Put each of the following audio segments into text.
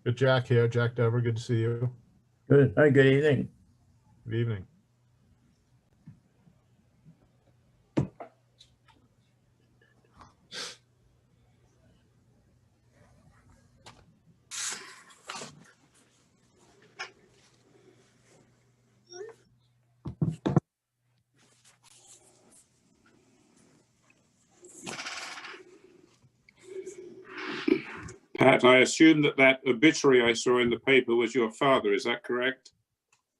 Good, Jack here. Jack Dever, good to see you. Good. Hi, good evening. Good evening. Pat, I assume that obituary I saw in the paper was your father. Is that correct?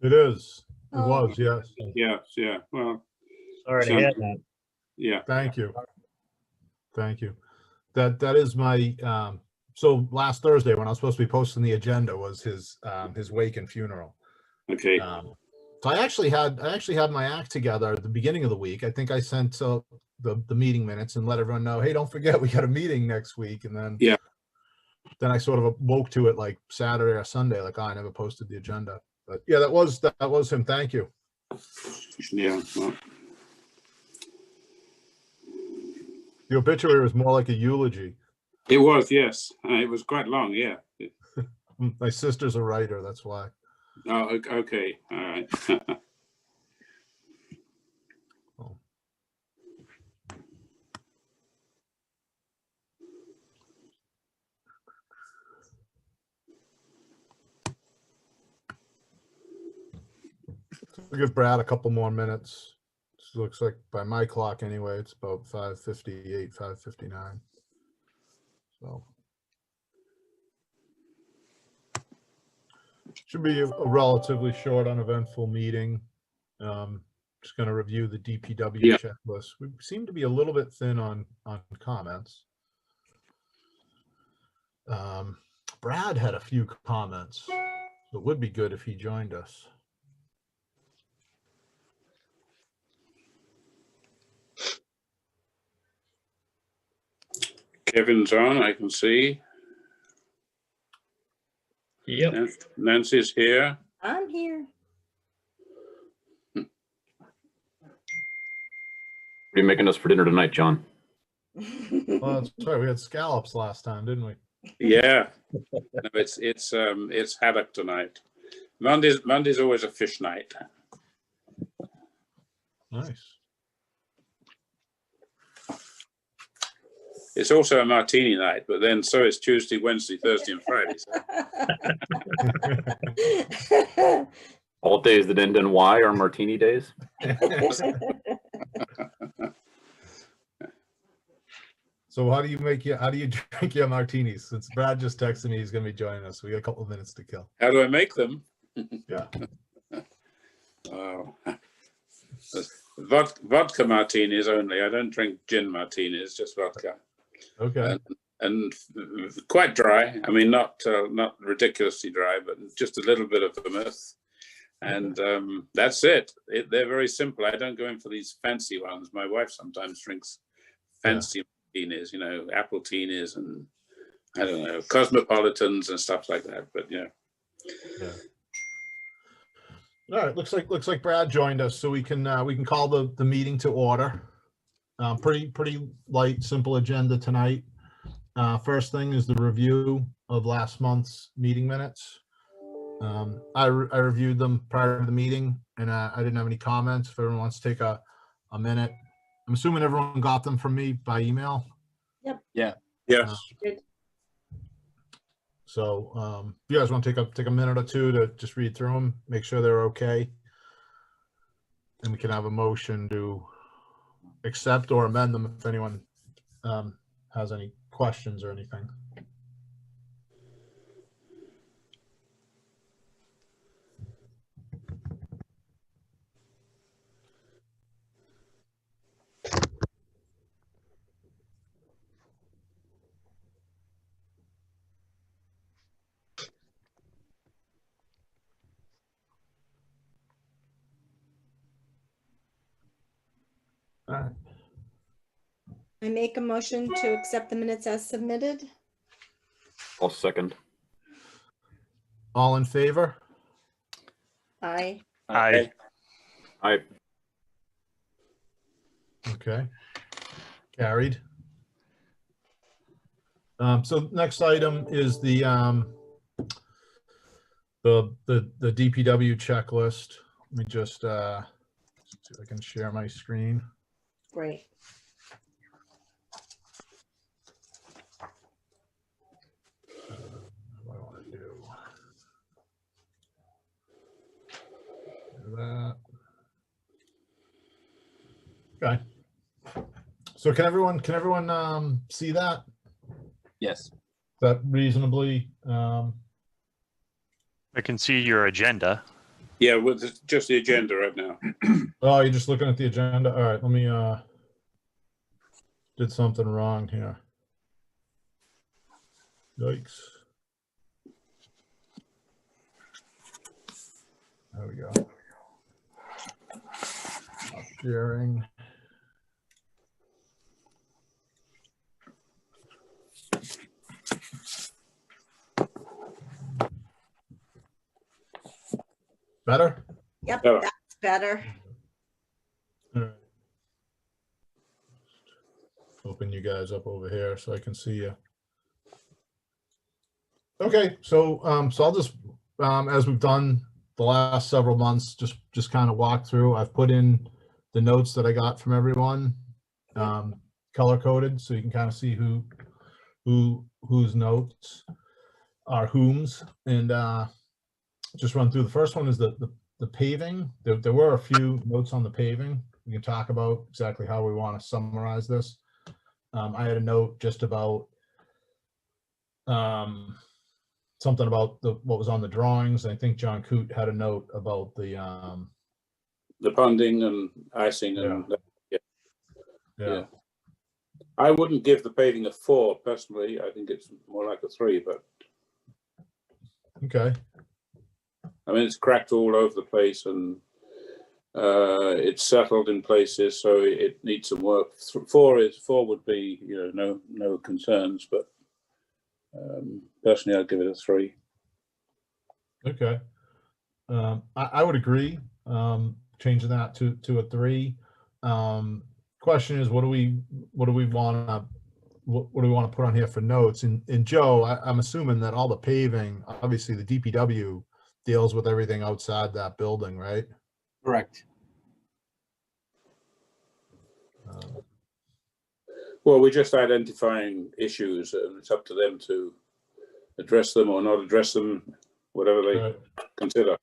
It is. It Oh. was, yes. Yeah, yeah. Well, Sorry to hear that. yeah. Thank you. Thank you. That is my so last Thursday when I was supposed to be posting the agenda was his wake and funeral. Okay. So I actually had my act together at the beginning of the week. I think I sent the meeting minutes and let everyone know, hey, don't forget we got a meeting next week. And then then I sort of woke to it like Saturday or Sunday, like, oh, I never posted the agenda. But yeah, that was him. Thank you. Yeah. Well. The obituary was more like a eulogy. It was, yes. It was quite long, yeah. My sister's a writer, that's why. Oh, okay. All right. Oh. We'll give Brad a couple more minutes. This looks like by my clock anyway, it's about 5:58, 5:59. So should be a relatively short, uneventful meeting. Just going to review the DPW checklist. We seem to be a little bit thin on comments. Brad had a few comments, so it would be good if he joined us. Kevin's on, I can see. Yep. Nancy's here. I'm here. What are you making us for dinner tonight, John? Well, that's right. We had scallops last time, didn't we? Yeah. No, it's haddock tonight. Monday's always a fish night. Nice. It's also a martini night, but then so is Tuesday, Wednesday, Thursday, and Friday. So. All days that end in Y are martini days. So how do you drink your martinis? Since Brad just texted me he's going to be joining us, we got a couple of minutes to kill. How do I make them? Yeah. Oh. Vodka martinis only. I don't drink gin martinis, just vodka. Okay. And quite dry. I mean, not ridiculously dry, but just a little bit of vermouth. And that's it. They're very simple. I don't go in for these fancy ones. My wife sometimes drinks fancy martinis, you know, apple teenies and I don't know, cosmopolitans and stuff like that. But yeah. All right. Looks like Brad joined us, so we can call the meeting to order. Pretty light, simple agenda tonight. First thing is the review of last month's meeting minutes. I reviewed them prior to the meeting, and I didn't have any comments. If everyone wants to take a minute, I'm assuming everyone got them from me by email. Yep. Yeah. Yes. Good. So if you guys want to take a minute or two to just read through them, make sure they're okay, and we can have a motion to accept or amend them if anyone has any questions or anything. All right. I make a motion to accept the minutes as submitted. I'll second. All in favor? Aye. Aye. Aye. Okay. Carried. So next item is the the DPW checklist. Let me just see if I can share my screen. Great. What do I want to do? Do that. Okay. So can everyone see that? Yes. That reasonably I can see your agenda. Yeah, with just the agenda right now. oh, you're just looking at the agenda. All right, let me did something wrong here. Yikes. There we go. Stop sharing. Better? Yep, Yeah. that's better. All right. Open you guys up over here so I can see you. Okay, so so I'll just as we've done the last several months, just kind of walk through. I've put in the notes that I got from everyone, color coded, so you can kind of see whose notes are whom's, and just run through. The first one is the paving. There were a few notes on the paving. We can talk about exactly how we want to summarize this. I had a note just about something about what was on the drawings. I think John Coote had a note about the ponding and icing and yeah. I wouldn't give the paving a 4 personally. I think it's more like a 3, but Okay. I mean, it's cracked all over the place and it's settled in places, so it needs some work. 4 would be, you know, no concerns, but personally, I'd give it a 3. Okay. I would agree. Changing that to a 3. Question is, what do we want to put on here for notes? And Joe, I'm assuming that all the paving, obviously the DPW deals with everything outside that building, right? Correct. Well, we're just identifying issues, and it's up to them to address them or not address them, whatever they Right. consider.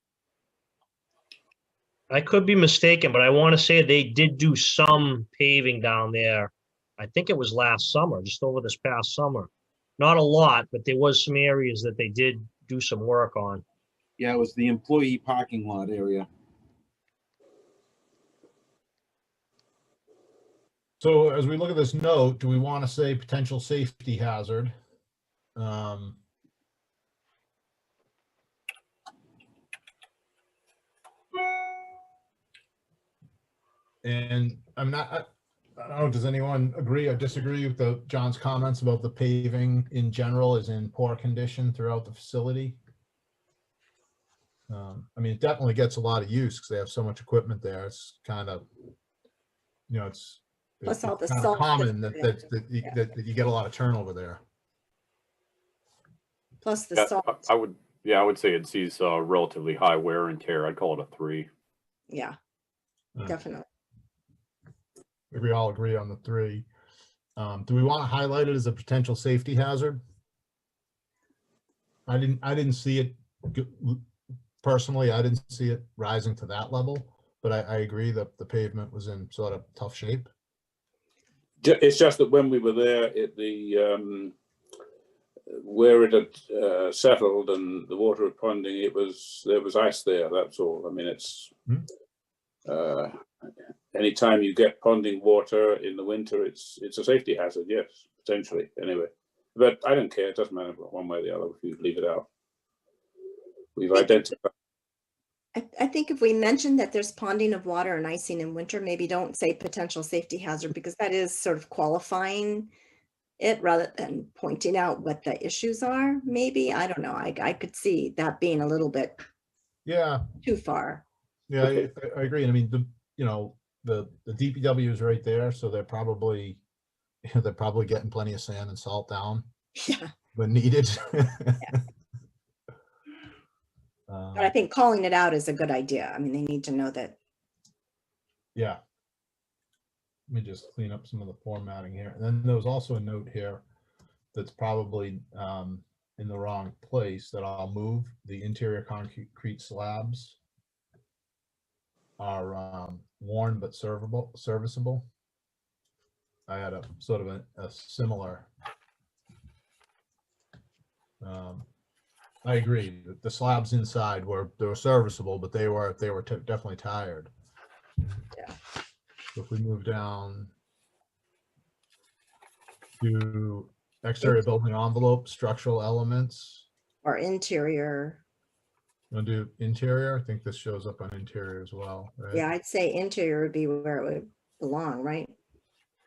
I could be mistaken, but I want to say they did do some paving down there. I think it was last summer, just over this past summer. Not a lot, but there was some areas that they did do some work on. Yeah, it was the employee parking lot area. So as we look at this note, do we want to say potential safety hazard? And I'm not, I don't know, does anyone agree or disagree with John's comments about the paving in general is in poor condition throughout the facility? I mean, it definitely gets a lot of use because they have so much equipment there. It's kind of, you know, it's Plus all the kind of salt common that's that you get a lot of turnover there. Plus the Yeah, salt. I would say it sees relatively high wear and tear. I'd call it a 3. Yeah, definitely. If we all agree on the 3. Do we want to highlight it as a potential safety hazard? I didn't see it personally. I didn't see it rising to that level, but I agree that the pavement was in sort of tough shape. It's just that when we were there, where it had settled and the water had ponding, there was ice there. That's all. I mean, it's anytime you get ponding water in the winter, it's a safety hazard. Yes, potentially. Anyway, but I don't care. It doesn't matter one way or the other if you leave it out. We've identified. I think if we mention that there's ponding of water and icing in winter, maybe don't say potential safety hazard, because that is sort of qualifying it rather than pointing out what the issues are. Maybe, I don't know. I could see that being a little bit too far. Yeah, Okay. I agree. I mean, the DPW is right there, so they're probably getting plenty of sand and salt down Yeah. when needed. But I think calling it out is a good idea. I mean, they need to know that. Yeah. Let me just clean up some of the formatting here. And then there was also a note here that's probably in the wrong place, that I'll move. The interior concrete slabs are worn but serviceable. I had a sort of a similar. I agree that the slabs inside were serviceable, but they were definitely tired. Yeah. So if we move down to exterior building envelope, structural elements, Or interior. want to do interior? I think this shows up on interior as well, right? Yeah, I'd say interior would be where it would belong, right?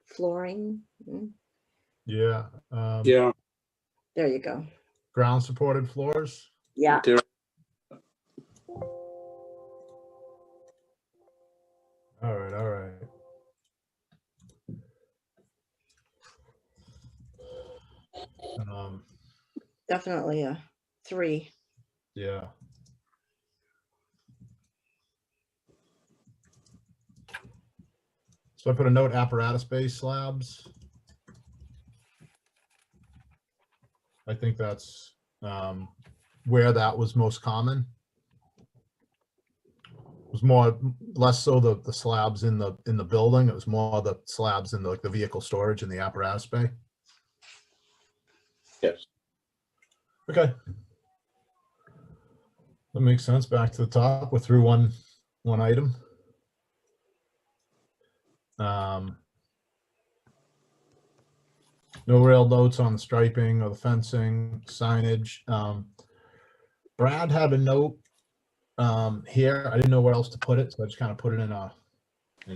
Flooring. Yeah. Yeah. There you go. Ground supported floors. Yeah. Interior. All right, all right. Definitely a 3. Yeah. So I put a note, apparatus base slabs. I think that's where that was most common. It was less so the slabs in the building. It was more the slabs in the vehicle storage and the apparatus bay. Yes. Okay. That makes sense. Back to the top. We're through one item. No real notes on the striping or the fencing, signage. Brad had a note here. I didn't know where else to put it, so I just kind of put it in an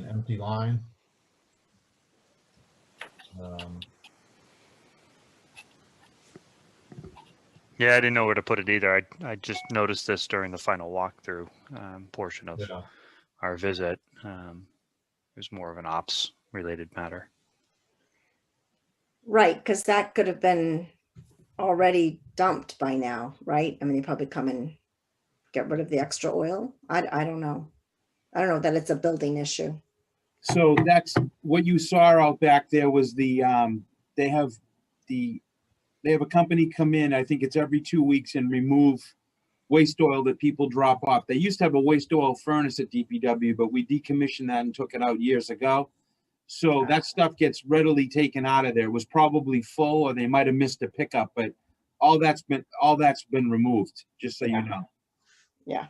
empty line. Yeah, I didn't know where to put it either. I just noticed this during the final walkthrough portion of Yeah. our visit. It was more of an ops related matter. Right, because that could have been already dumped by now, right? I mean, they probably come and get rid of the extra oil. I don't know. I don't know that it's a building issue. So that's what you saw out back there was they have a company come in, I think it's every 2 weeks, and remove waste oil that people drop off. They used to have a waste oil furnace at DPW, but we decommissioned that and took it out years ago. So that stuff gets readily taken out of there. It was probably full, or they might have missed a pickup, but all that's been removed, just so you know. Yeah.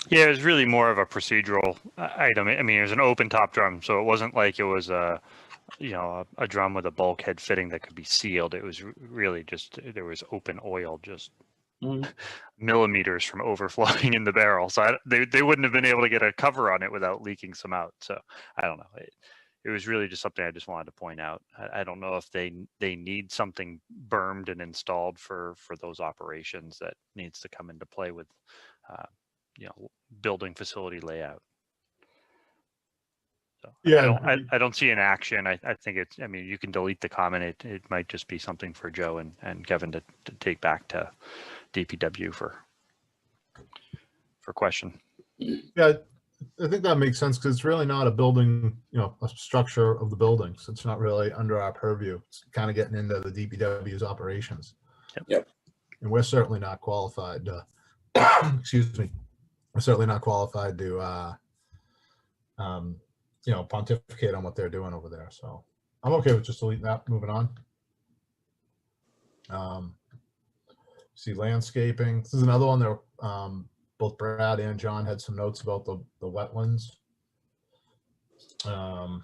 Yeah, it was really more of a procedural item. I mean, it was an open top drum, so it wasn't like it was a drum with a bulkhead fitting that could be sealed. It was really just, there was open oil just millimeters from overflowing in the barrel. So they wouldn't have been able to get a cover on it without leaking some out. So I don't know. It was really just something I just wanted to point out. I don't know if they need something bermed and installed for those operations that needs to come into play with, building facility layout. So Yeah. I don't see an action. I think it's, I mean, you can delete the comment. It might just be something for Joe and Kevin to take back to DPW for question. Yeah, I think that makes sense because it's really not a building, a structure of the buildings. It's not really under our purview. It's kind of getting into the DPW's operations. Yep. And we're certainly not qualified to, excuse me, we're certainly not qualified to, pontificate on what they're doing over there. So I'm okay with just deleting that, moving on. See landscaping. This is another one there. Both Brad and John had some notes about the wetlands. I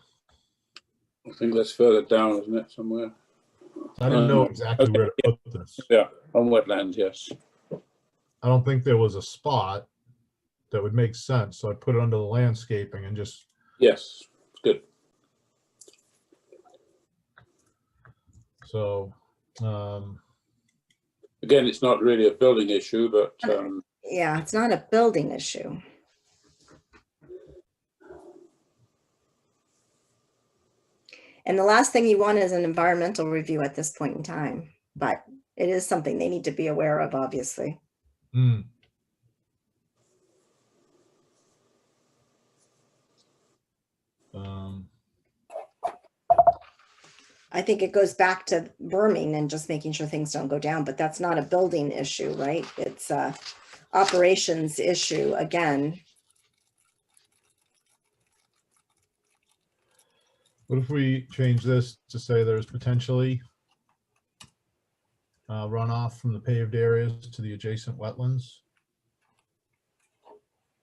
think that's further down, isn't it, somewhere? I didn't know exactly where to put this. Yeah, on wetlands, yes. I don't think there was a spot that would make sense, so I put it under the landscaping and just. Yes, good. So. Again, it's not really a building issue, but Yeah, it's not a building issue. And the last thing you want is an environmental review at this point in time, but it is something they need to be aware of, obviously. I think it goes back to berming and just making sure things don't go down, but that's not a building issue, right? It's a operations issue again. What if we change this to say there's potentially runoff from the paved areas to the adjacent wetlands?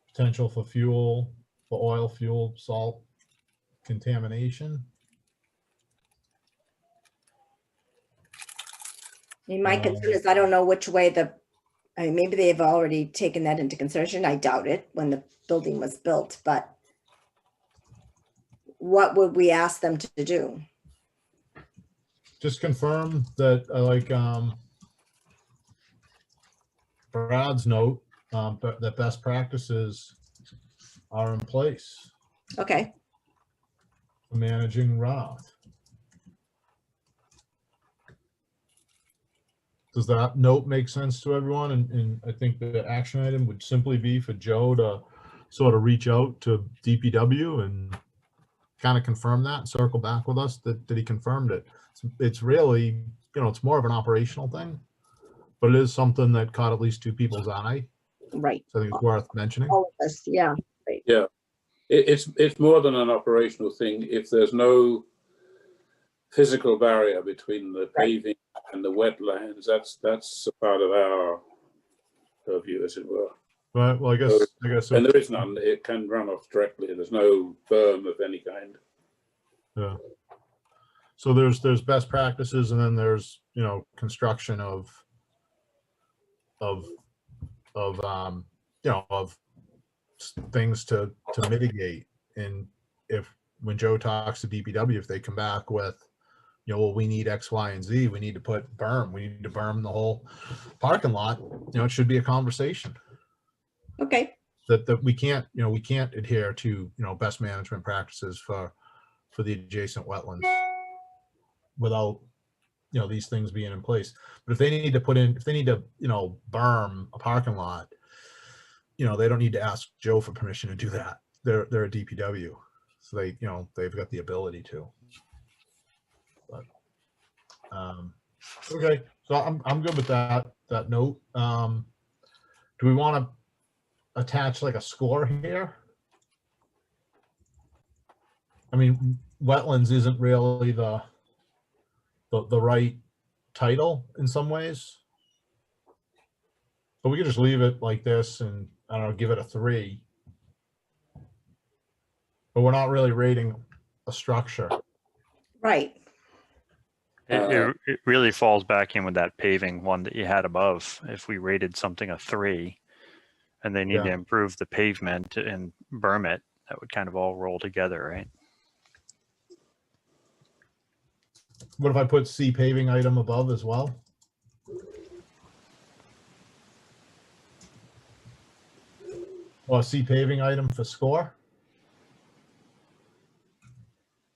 Potential for fuel, for oil, fuel, salt contamination. I mean, my concern is I don't know which way I mean, maybe they've already taken that into consideration. I doubt it when the building was built, but what would we ask them to do? Just confirm that, like Brad's note, but that best practices are in place Okay, for managing runoff. Does that note make sense to everyone? And I think the action item would simply be for Joe to sort of reach out to DPW and kind of confirm that, circle back with us that he confirmed it. It's really, it's more of an operational thing, but it is something that caught at least two people's eye. right. So I think it's worth mentioning. All of us, yeah. Yeah, it's more than an operational thing. If there's no physical barrier between the paving and the wetlands, that's a part of our purview, as it were. Right. Well, I guess. And there is none. It can run off directly. There's no berm of any kind. Yeah. So there's best practices, and then there's construction of things to mitigate. And when Joe talks to DPW, if they come back with, well, we need X, Y, and Z, we need to put berm, we need to berm the whole parking lot, it should be a conversation. Okay, That we can't adhere to, best management practices for the adjacent wetlands without, these things being in place. But if they need to berm a parking lot, they don't need to ask Joe for permission to do that. They're a DPW, so they've got the ability to. But okay, so I'm good with that note. Do we want to attach like a score here? I mean, wetlands isn't really the right title in some ways, but we could just leave it like this and I don't know, give it a 3. But we're not really rating a structure. right. It really falls back in with that paving one that you had above. If we rated something a 3 and they need to improve the pavement and berm it, that would kind of all roll together, right? What if I put C paving item above as well? Or C paving item for score?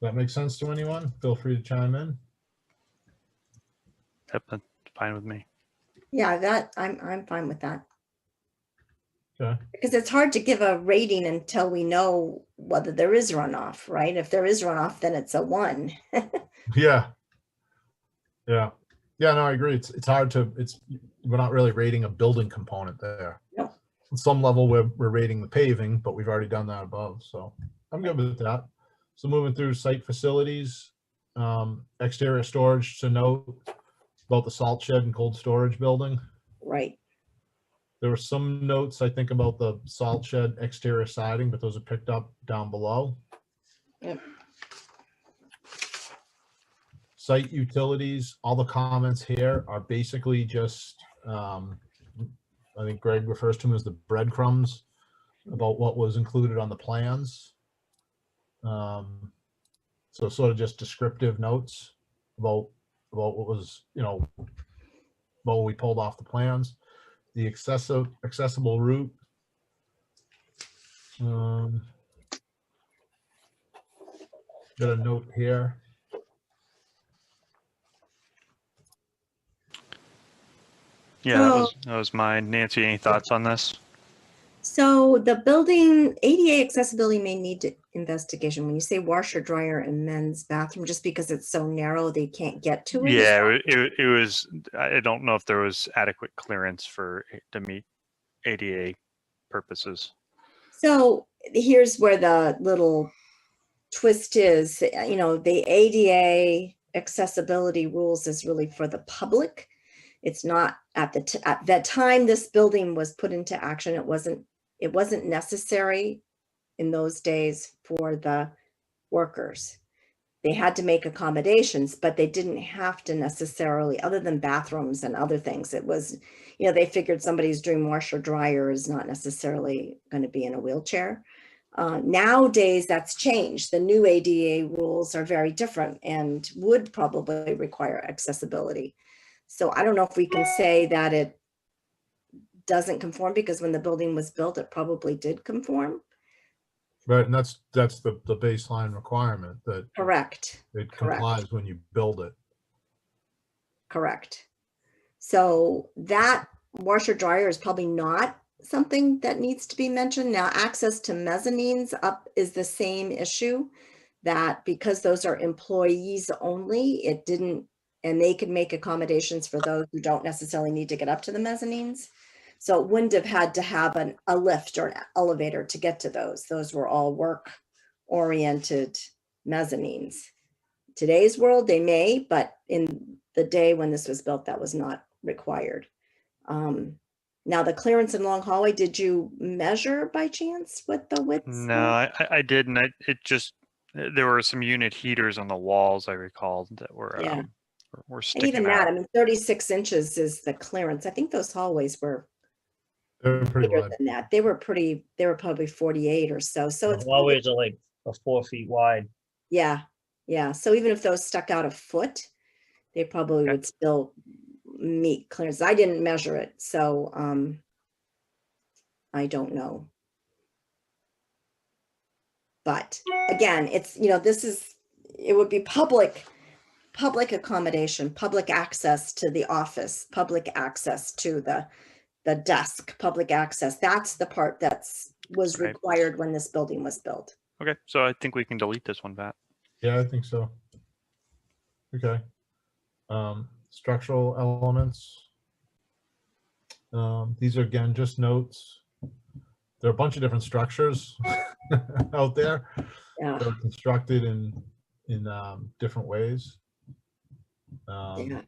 That makes sense to anyone? Feel free to chime in. Yep, that's fine with me. Yeah, I'm fine with that. Okay. Because it's hard to give a rating until we know whether there is runoff, right? If there is runoff, then it's a 1. Yeah. No, I agree. It's hard to, we're not really rating a building component there. No. On some level, we're rating the paving, but we've already done that above, so I'm good with that. So moving through site facilities, exterior storage to note about the salt shed and cold storage building. Right. There were some notes, I think, about the salt shed exterior siding, but those are picked up down below. Yep. Site utilities, all the comments here are basically just, I think Greg refers to them as the breadcrumbs about what was included on the plans. So sort of just descriptive notes about what was, about what we pulled off the plans. The accessible route. Got a note here. Yeah, that was mine. Nancy, any thoughts on this? So the building ADA accessibility may need to investigation. When you say washer, dryer, and men's bathroom, just because it's so narrow, they can't get to it? Yeah, it was, I don't know if there was adequate clearance to meet ADA purposes. So here's where the little twist is, you know, the ADA accessibility rules is really for the public. It's not at the time this building was put into action, it wasn't necessary in those days for the workers. They had to make accommodations, but they didn't have to necessarily, other than bathrooms and other things. It was, you know, they figured somebody's doing washer dryer is not necessarily going to be in a wheelchair. Nowadays, that's changed. The new ADA rules are very different and would probably require accessibility. So I don't know if we can say that it doesn't conform, because when the building was built, it probably did conform. Right, and that's the baseline requirement, that Correct. it Correct. complies when you build it. Correct. So that washer dryer is probably not something that needs to be mentioned. Now, access to mezzanines up is the same issue, that because those are employees only, it didn't, and they could make accommodations for those who don't necessarily need to get up to the mezzanines. So it wouldn't have had to have a lift or an elevator to get to those. Those were all work-oriented mezzanines. Today's world, they may, but in the day when this was built, that was not required. Now, the clearance in long hallway, did you measure by chance what the width? No, I didn't. There were some unit heaters on the walls, I recalled, that were Yeah. were And sticking even that, out. I mean, 36 inches is the clearance. I think those hallways were They're pretty bigger wide. than that. They were probably 48 or so. So it's Hallways are like 4 feet wide. yeah. Yeah. So even if those stuck out a foot, they probably Okay. would still meet clearance. I didn't measure it, so I don't know. But again, it's, you know, it would be public accommodation, public access to the office, public access to the desk, public access. That's the part was Right. required when this building was built. Okay, so I think we can delete this one, Pat. Yeah, I think so. Okay. Structural elements. These are, again, just notes. There are a bunch of different structures out there. Yeah. They're constructed in different ways. Yeah.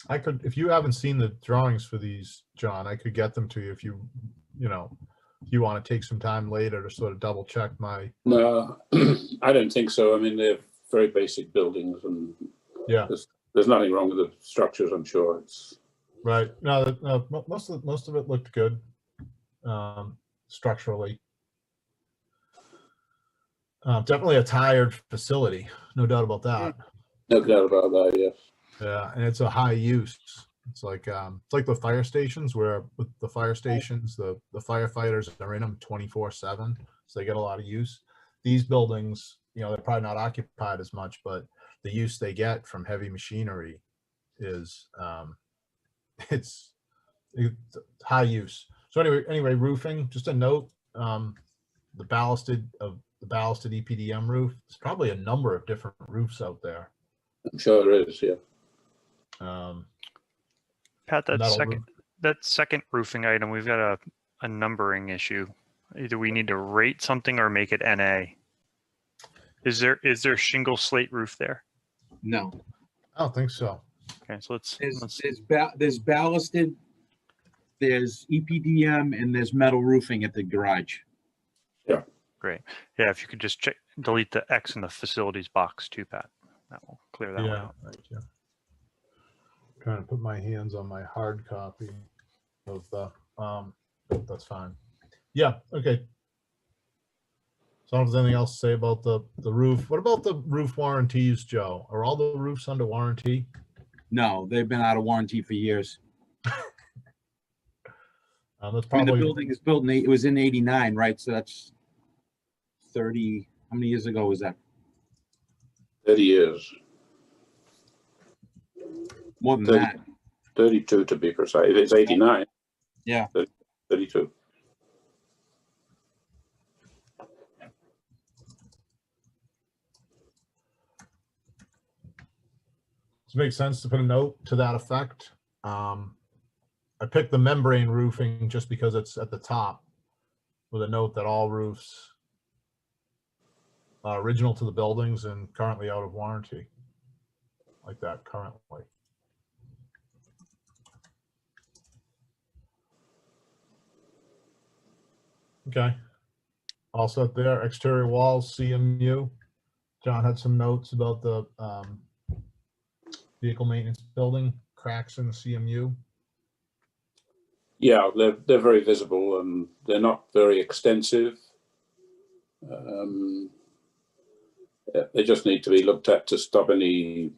I could, if you haven't seen the drawings for these, John, I could get them to you if you want to take some time later to sort of double check my. No, I don't think so. I mean, they're very basic buildings, and Yeah. there's nothing wrong with the structures, I'm sure. It's Right. No, most of it looked good, structurally. Definitely a tired facility, no doubt about that. no doubt about that, yes. Yeah, and it's a high use. It's like the fire stations, where with the fire stations, the firefighters are in them 24/7, so they get a lot of use. These buildings, you know, they're probably not occupied as much, but the use they get from heavy machinery is it's high use. So anyway, roofing, just a note, the ballasted EPDM roof. There's probably a number of different roofs out there. I'm sure there is, yeah. Pat, And that second roofing item, we've got a numbering issue. Either we need to rate something or make it NA. Is there shingle slate roof there? No, I don't think so. Okay, so there's ballasted, there's EPDM, and there's metal roofing at the garage. great. Yeah, if you could just delete the X in the facilities box too, Pat. That will clear that one Yeah, out. thank you. Trying to put my hands on my hard copy of the, that's fine. Yeah, okay. So if there's anything else to say about the roof. What about the roof warranties, Joe? Are all the roofs under warranty? No, they've been out of warranty for years. That's I mean, the probably, building is built it was in '89, right? So that's 30, how many years ago was that? 30 years. More than 30. that. 32 to be precise. It's 89. Yeah. 32. Does it make sense to put a note to that effect? I picked the membrane roofing just because it's at the top with a note that all roofs are original to the buildings and currently out of warranty. Like that currently. Okay. All set there. Exterior walls, CMU. John had some notes about the vehicle maintenance building, cracks in the CMU. Yeah, they're very visible and they're not very extensive. They just need to be looked at to stop any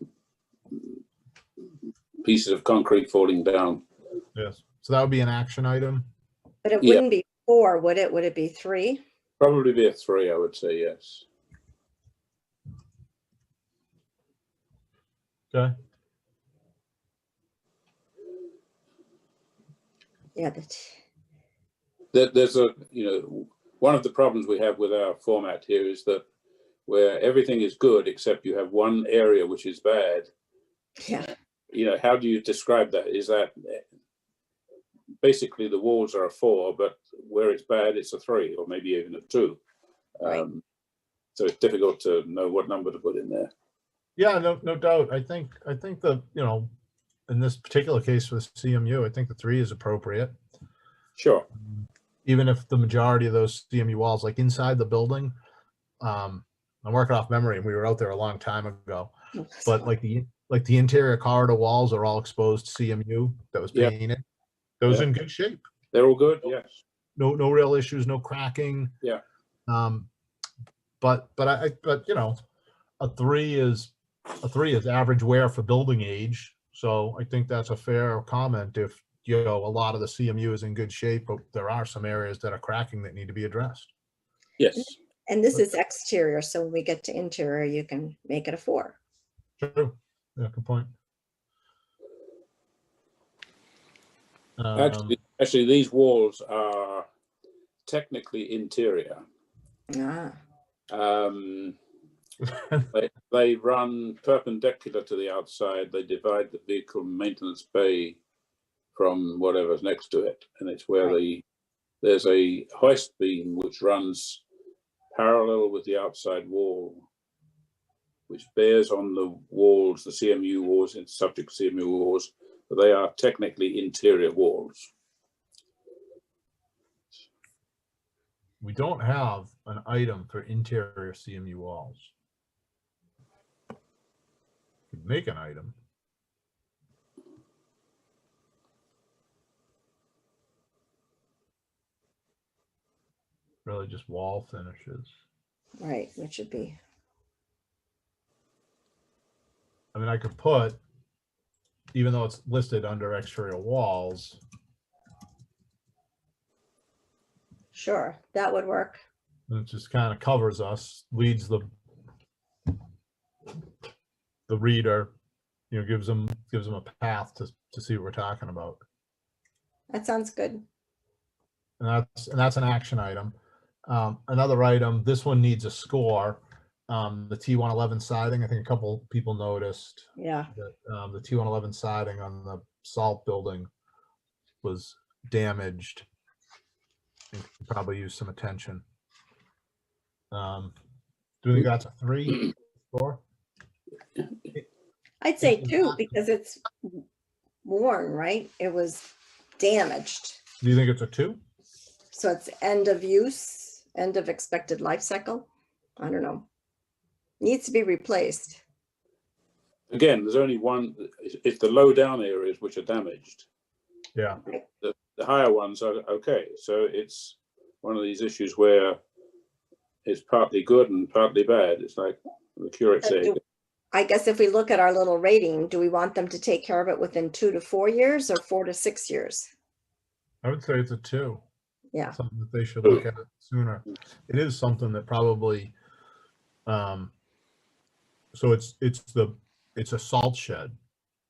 pieces of concrete falling down. Yes. So that would be an action item. But it Yeah. wouldn't be 4, would it? Would it be 3? Probably be a 3, I would say, yes. Okay. Yeah. There's one of the problems we have with our format here is that where everything is good except you have one area which is bad. Yeah. How do you describe that? Is that basically the walls are a 4, but where it's bad, it's a 3 or maybe even a 2. Right. So it's difficult to know what number to put in there. Yeah, no doubt. I think the, in this particular case for the CMU, I think the 3 is appropriate. Sure. Even if the majority of those CMU walls, like inside the building, I'm working off memory and we were out there a long time ago, but like the interior corridor walls are all exposed CMU that was painted. Those in good shape. They're all good. Yes. No real issues, no cracking. Yeah. But a 3 is average wear for building age. So I think that's a fair comment. If a lot of the CMU is in good shape, but there are some areas that are cracking that need to be addressed. Yes. And this is exterior, so when we get to interior, you can make it a 4. True. Yeah, good point. Actually, these walls are technically interior. Ah, They run perpendicular to the outside. They divide the vehicle maintenance bay from whatever's next to it, and it's where there's a hoist beam which runs parallel with the outside wall, which bears on the walls, the CMU walls, and subject CMU walls, but they are technically interior walls. We don't have an item for interior CMU walls. Could make an item. Really just wall finishes. right, which would be, I mean, I could put, even though it's listed under exterior walls, sure, that would work. it just kind of covers us, leads the reader, gives them a path to see what we're talking about. That sounds good. And that's an action item. Another item, this one needs a score. The T111 siding, I think a couple people noticed Yeah, that the T111 siding on the salt building was damaged and could probably use some attention. Do you think that's a 3 score? I'd say 2 because it's worn, right? It was damaged. Do you think it's a 2? So it's end of use, end of expected life cycle. I don't know. Needs to be replaced. Again, there's only one. It's the low down areas which are damaged. Yeah. The higher ones are okay. So it's one of these issues where it's partly good and partly bad. It's like the curate said. I guess if we look at our little rating, do we want them to take care of it within 2 to 4 years or 4 to 6 years? I would say it's a 2. Yeah. Something that they should look at sooner. It is something that probably, so it's a salt shed.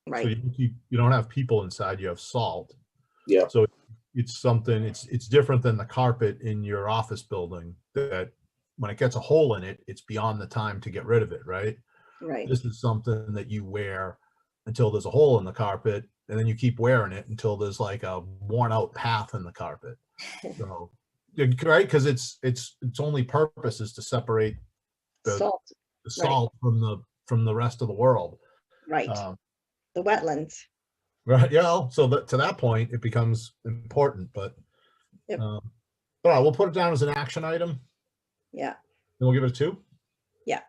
So Right. you don't have people inside, you have salt. Yeah. So it's something, it's different than the carpet in your office building that when it gets a hole in it, it's beyond the time to get rid of it, right? Right. This is something that you wear until there's a hole in the carpet, and then you keep wearing it until there's like a worn out path in the carpet. So, right, because its only purpose is to separate the Salt, salt from the rest of the world. right, Um, the wetlands. right, yeah. So that to that point, it becomes important. But Yep. all right, we'll put it down as an action item. Yeah, And we'll give it a 2. Yeah.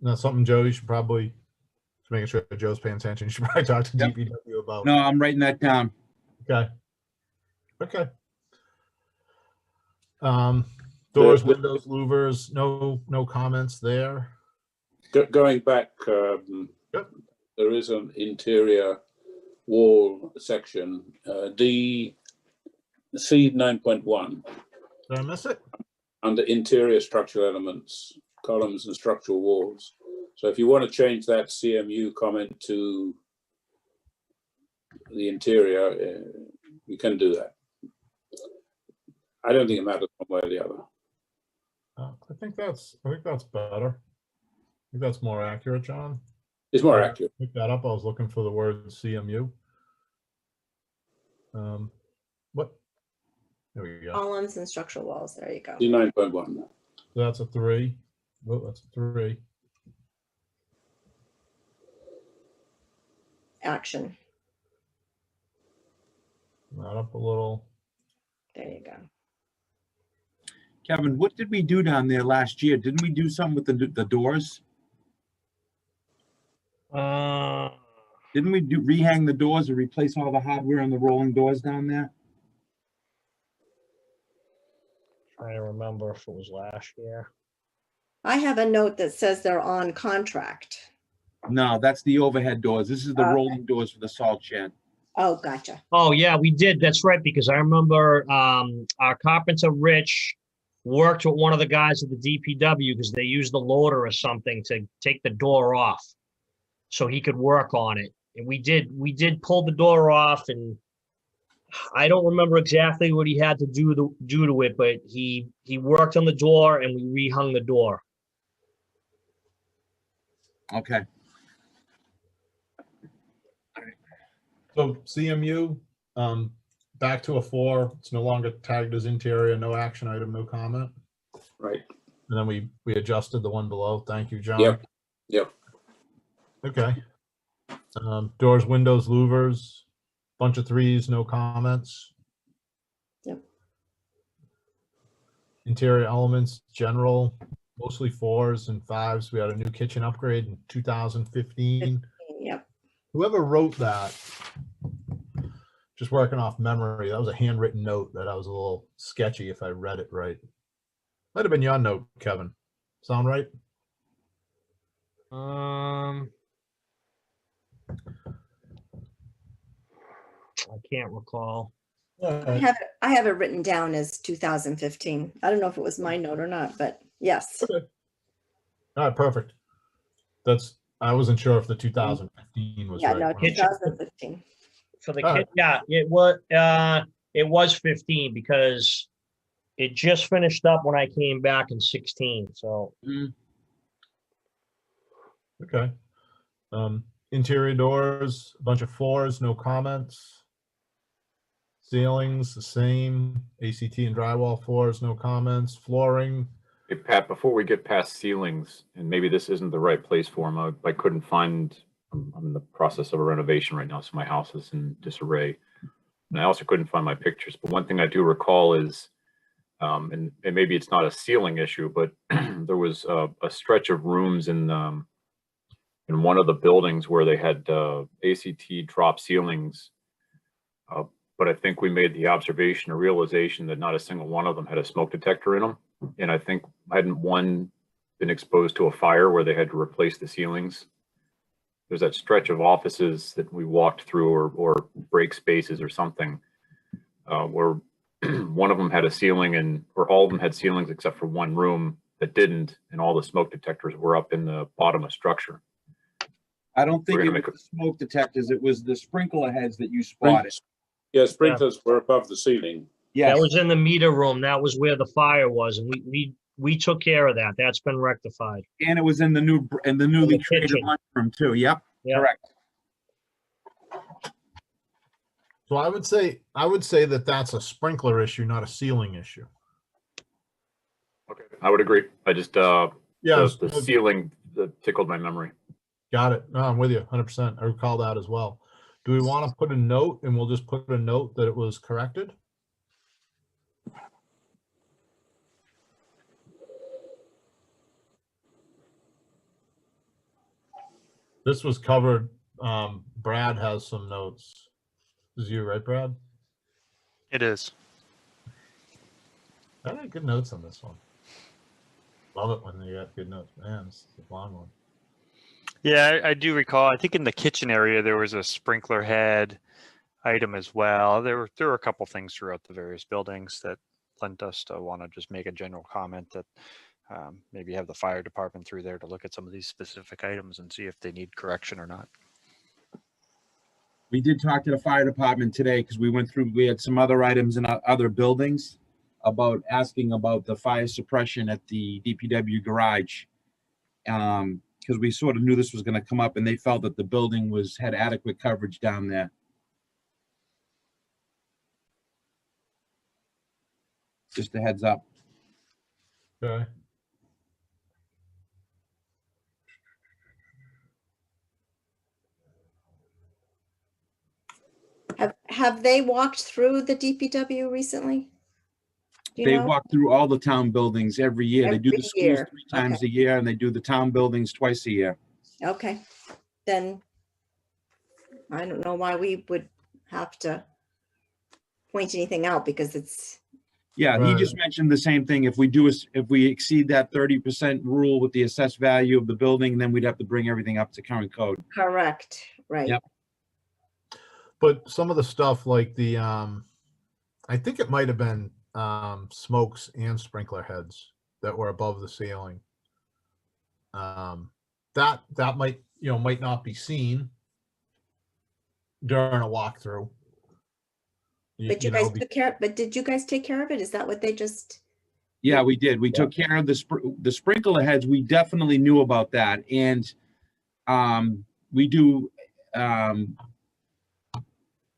That's something, Joe, you should probably, to making sure Joe's paying attention, you should probably talk to Yep. DPW about. No, I'm writing that down. Okay. Okay. Doors, windows, louvers, no comments there. Going back, Yep. there is an interior wall section, D C 9.1, Did I miss it? under interior structural elements, columns and structural walls. So if you want to change that CMU comment to the interior, you can do that. I don't think it matters one way or the other. I think that's better. I think that's more accurate, John. It's more accurate. Pick that up. I was looking for the word CMU. What? There we go. columns and structural walls. There you go. D 9.1. That's a 3. Oh, that's a 3. Action. That up a little. There you go. Kevin, what did we do down there last year? Didn't we do something with the doors? Didn't we rehang the doors or replace all the hardware on the rolling doors down there? Trying to remember if it was last year. I have a note that says they're on contract. No, that's the overhead doors. This is the Okay. rolling doors for the salt shed. Oh, gotcha. Oh, yeah, we did. That's right, because I remember our carpenter, Rich, worked with one of the guys at the DPW because they used the loader or something to take the door off so he could work on it. And we did pull the door off, and I don't remember exactly what he had to do to it, but he worked on the door and we rehung the door. Okay. So CMU, back to a 4. It's no longer tagged as interior, no action item, no comment. Right. And then we adjusted the one below. Thank you, John. Yep. Yep. Okay. Doors, windows, louvers, bunch of 3s, no comments. Yep. Interior elements, general, mostly 4s and 5s. We had a new kitchen upgrade in 2015. Yep. Whoever wrote that, just working off memory, that was a handwritten note that I was a little sketchy if I read it right. Might have been your note, Kevin. Sound right? I can't recall. I have it written down as 2015. I don't know if it was my note or not, but yes. Okay. All right, perfect. I wasn't sure if the 2015 was Yeah, right. no, when I- 2015. For the All kid, yeah, it was 15 because it just finished up when I came back in 16. So Okay. Interior doors, a bunch of 4s, no comments. Ceilings, the same. ACT and drywall 4s, no comments. Flooring, Hey, Pat, before we get past ceilings, and maybe this isn't the right place for them, I couldn't find, I'm in the process of a renovation right now, so my house is in disarray. And I also couldn't find my pictures, but one thing I do recall is, and maybe it's not a ceiling issue, but there was a stretch of rooms in one of the buildings where they had ACT drop ceilings. But I think we made the observation or realization that not a single one of them had a smoke detector in them. And I think hadn't one been exposed to a fire where they had to replace the ceilings? There's that stretch of offices that we walked through or break spaces or something where one of them had a ceiling or all of them had ceilings except for one room that didn't, and all the smoke detectors were up in the bottom of structure. I don't think We're it gonna was make the smoke detectors. It was the sprinkler heads that you spotted. Yeah, sprinklers were above the ceiling. Yes. that was in the meter room. That was where the fire was, and we took care of that. That's been rectified. And it was in the newly the created kitchen. lunchroom too. Yep. Yeah. Correct. So I would say that that's a sprinkler issue, not a ceiling issue. Okay, I would agree. I just, Yeah, the ceiling tickled my memory. got it. No, I'm with you 100%. I recall that as well. Do we want to put a note, and we'll just put a note that it was corrected? This was covered. Brad has some notes. This is you, right, Brad? It is. I had good notes on this one. Love it when you got good notes. Man, this is a long one. Yeah, I do recall. I think in the kitchen area there was a sprinkler head item as well. There were a couple things throughout the various buildings that lent us to want to just make a general comment that maybe have the fire department through there to look at some of these specific items and see if they need correction or not. We did talk to the fire department today because we had some other items in other buildings about asking about the fire suppression at the DPW garage. Because we sort of knew this was going to come up, and they felt that the building had adequate coverage down there. Just a heads up. Okay. Have they walked through the DPW recently? Do you They know? walk through all the town buildings every year. They do the Every schools year. 3 times a year, and they do the town buildings twice a year. Okay, then I don't know why we would have to point anything out because it's, Yeah, he Right. just mentioned the same thing. If we exceed that 30% rule with the assessed value of the building, then we'd have to bring everything up to current code. correct, right? Yep. But some of the stuff like the, I think it might have been smokes and sprinkler heads that were above the ceiling. That might, might not be seen during a walkthrough. But you guys took care, but did you guys take care of it? Is that what they just, Yeah, we did. We took care of the sprinkler heads. We definitely knew about that. And we do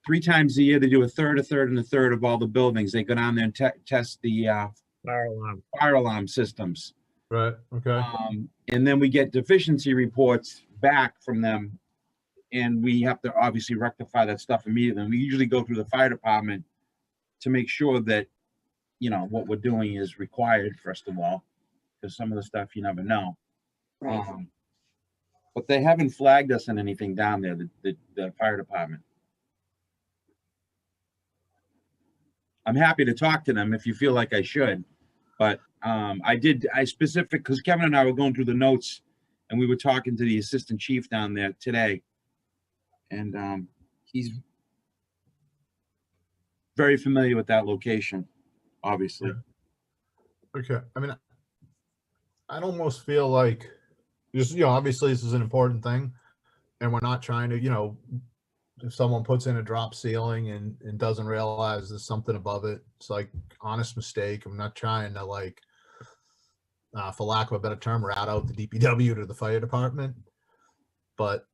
3 times a year, they do a third, and a third of all the buildings. They go down there and test the fire alarm systems. Right, okay. And then we get deficiency reports back from them. And we have to obviously rectify that stuff immediately. We usually go through the fire department to make sure that, what we're doing is required, first of all, because some of the stuff you never know. right? But they haven't flagged us on anything down there, the fire department. I'm happy to talk to them if you feel like I should, but because Kevin and I were going through the notes and we were talking to the assistant chief down there today. And he's very familiar with that location, obviously. Okay, I mean, I'd almost feel like, just, obviously this is an important thing, and we're not trying to, if someone puts in a drop ceiling and doesn't realize there's something above it, it's like honest mistake. I'm not trying to, like, for lack of a better term, rat out the DPW to the fire department. But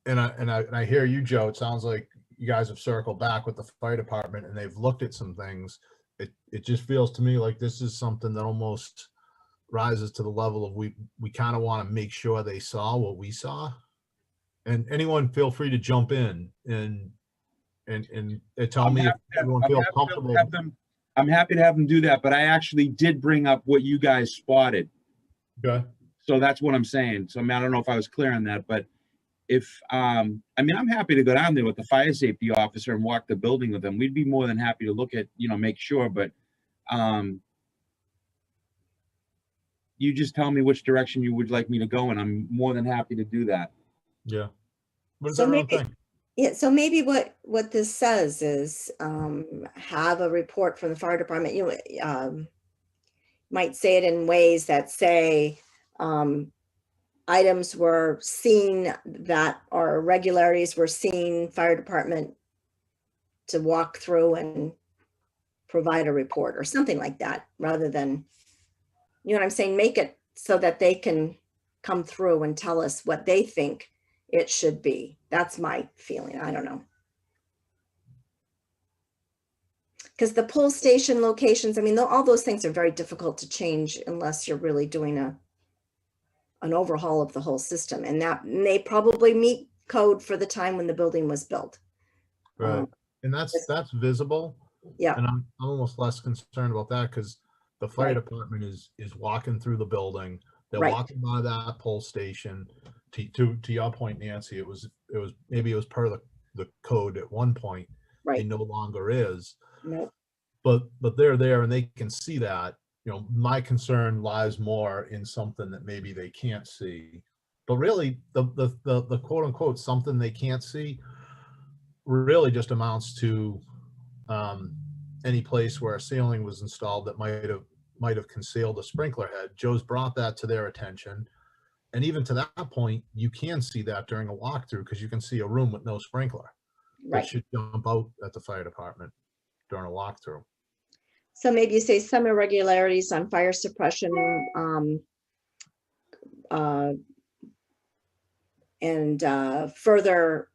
and I hear you, Joe. It sounds like you guys have circled back with the fire department and they've looked at some things. It just feels to me like this is something that almost rises to the level of we kind of want to make sure they saw what we saw. And anyone feel free to jump in and tell me if everyone feels comfortable. I'm happy to have them do that, but I actually did bring up what you guys spotted. Okay. So that's what I'm saying. So I mean, I don't know if I was clear on that, but if I'm happy to go down there with the fire safety officer and walk the building with them. We'd be more than happy to look at, make sure, but you just tell me which direction you would like me to go, and I'm more than happy to do that. Yeah. What does So everyone maybe- think? Yeah, so maybe what this says is have a report from the fire department. You might say it in ways that say items were seen that are irregularities were seen, fire department to walk through and provide a report or something like that, rather than, you know what I'm saying, make it so that they can come through and tell us what they think it should be. That's my feeling. I don't know. because the pull station locations, I mean, all those things are very difficult to change unless you're really doing an overhaul of the whole system, and they probably meet code for the time when the building was built. Right. And that's visible. Yeah, And I'm almost less concerned about that because the fire Right. department is walking through the building. They're Right. walking by that pull station. To your point, Nancy, it was maybe it was per the code at one point. right. It no longer is. Nope. But they're there and they can see that. You know, my concern lies more in something that maybe they can't see. But really, the quote unquote something they can't see really just amounts to any place where a ceiling was installed that might have concealed a sprinkler head. Joe's brought that to their attention, and even to that point, you can see that during a walkthrough because you can see a room with no sprinkler. That Right. should jump out at the fire department during a walkthrough. So maybe you say some irregularities on fire suppression, and further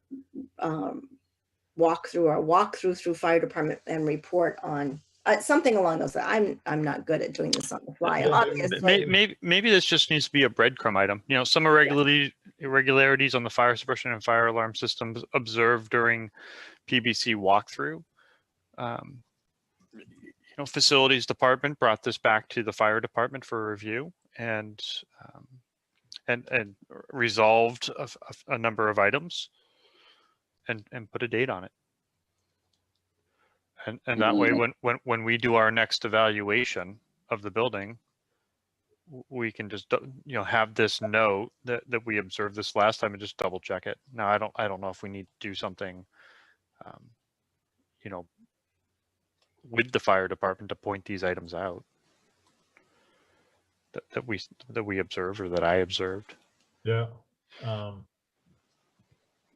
walkthrough through fire department and report on something along those lines. I'm not good at doing this on the fly, Yeah, obviously. Maybe this just needs to be a breadcrumb item. You know, some irregularities on the fire suppression and fire alarm systems observed during PBC walkthrough. You know, facilities department brought this back to the fire department for review and resolved a number of items and put a date on it. And that way, when we do our next evaluation of the building, we can just, you know, have this note that we observed this last time and just double check it. Now, I don't know if we need to do something, you know, with the fire department to point these items out that we observed or that I observed. Yeah.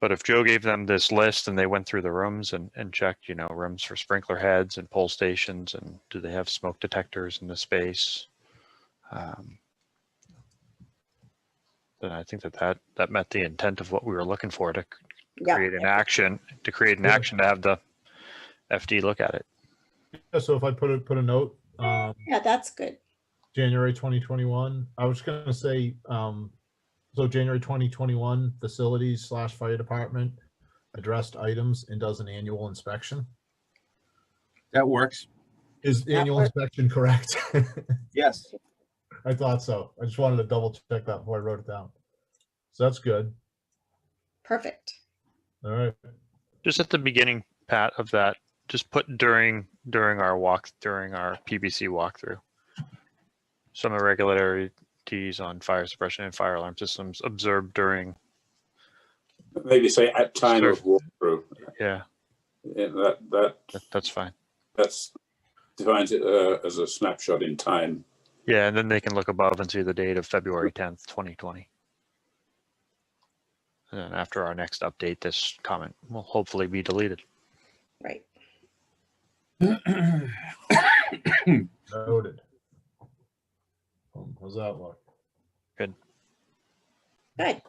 But if Joe gave them this list and they went through the rooms and checked, you know, rooms for sprinkler heads and pull stations and do they have smoke detectors in the space, then I think that met the intent of what we were looking for to create an action, to have the FD look at it. Yeah, so if I put a note, Yeah, that's good. January 2021, I was going to say, so January 2021, facilities / fire department addressed items and does an annual inspection. That works. Is the annual inspection correct? Yes. I thought so. I just wanted to double check that before I wrote it down. So that's good. Perfect. All right. Just at the beginning, Pat, of that, just put during our PBC walkthrough. Some irregularities on fire suppression and fire alarm systems observed during. Maybe say at time of walkthrough. Yeah. Yeah, That's fine. that's defines it as a snapshot in time. Yeah, and then they can look above and see the date of February 10th, 2020. And then after our next update, this comment will hopefully be deleted. Right. Noted. How's that look? Good. Good.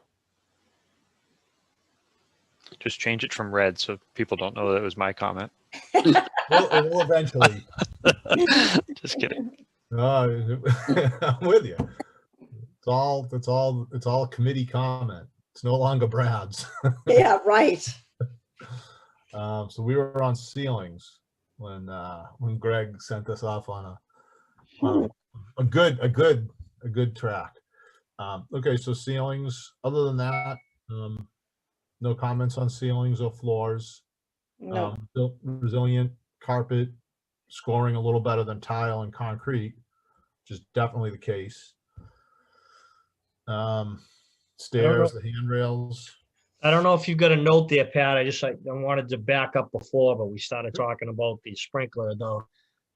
Just change it from red so people don't know that it was my comment. Well, it will eventually. Just kidding. I'm with you. It's all committee comment. It's no longer Brad's. Yeah, right. So we were on ceilings when Greg sent us off on a good track. Okay, so ceilings. Other than that, no comments on ceilings or floors. No. Resilient carpet, scoring a little better than tile and concrete, which is definitely the case. Stairs, the handrails. I don't know if you've got a note there, Pat. I wanted to back up before, but we started talking about the sprinkler though.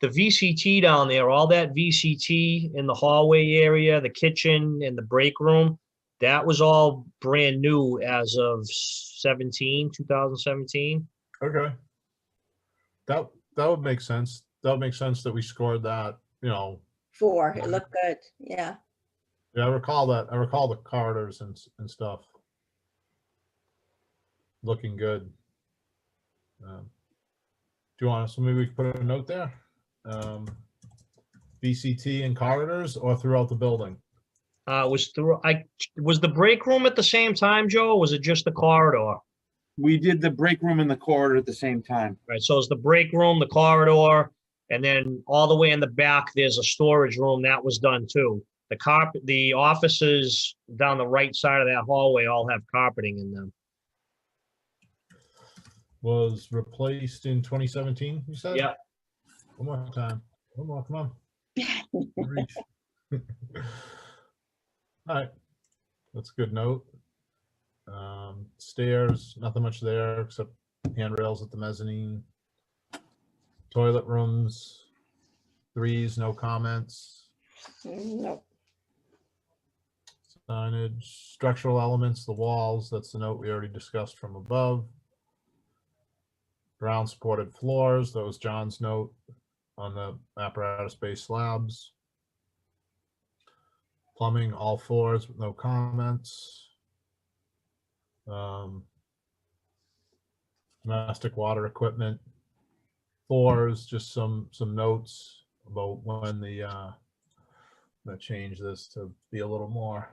The VCT down there, all that VCT in the hallway area, the kitchen and the break room, that was all brand new as of 2017. Okay. That would make sense. That would make sense that we scored that, you know. 4. It looked good. Yeah. Yeah, I recall that. I recall the corridors and stuff looking good. Do you want, so maybe we can put a note there? VCT in corridors or throughout the building? Was the break room at the same time, Joe, or was it just the corridor? We did the break room in the corridor at the same time. Right, so it's the break room, the corridor, and then all the way in the back, there's a storage room that was done too. The offices down the right side of that hallway all have carpeting in them. Was replaced in 2017, you said? Yeah, One more time. One more, come on. Reach. All right, that's a good note. Stairs, nothing much there except handrails at the mezzanine. Toilet rooms, threes, no comments. Nope. Signage, structural elements, the walls, that's the note we already discussed from above. Ground supported floors, that was John's note on the apparatus base slabs. Plumbing, all floors with no comments. Domestic water equipment, floors, just some notes about when the I'm gonna change this to be a little more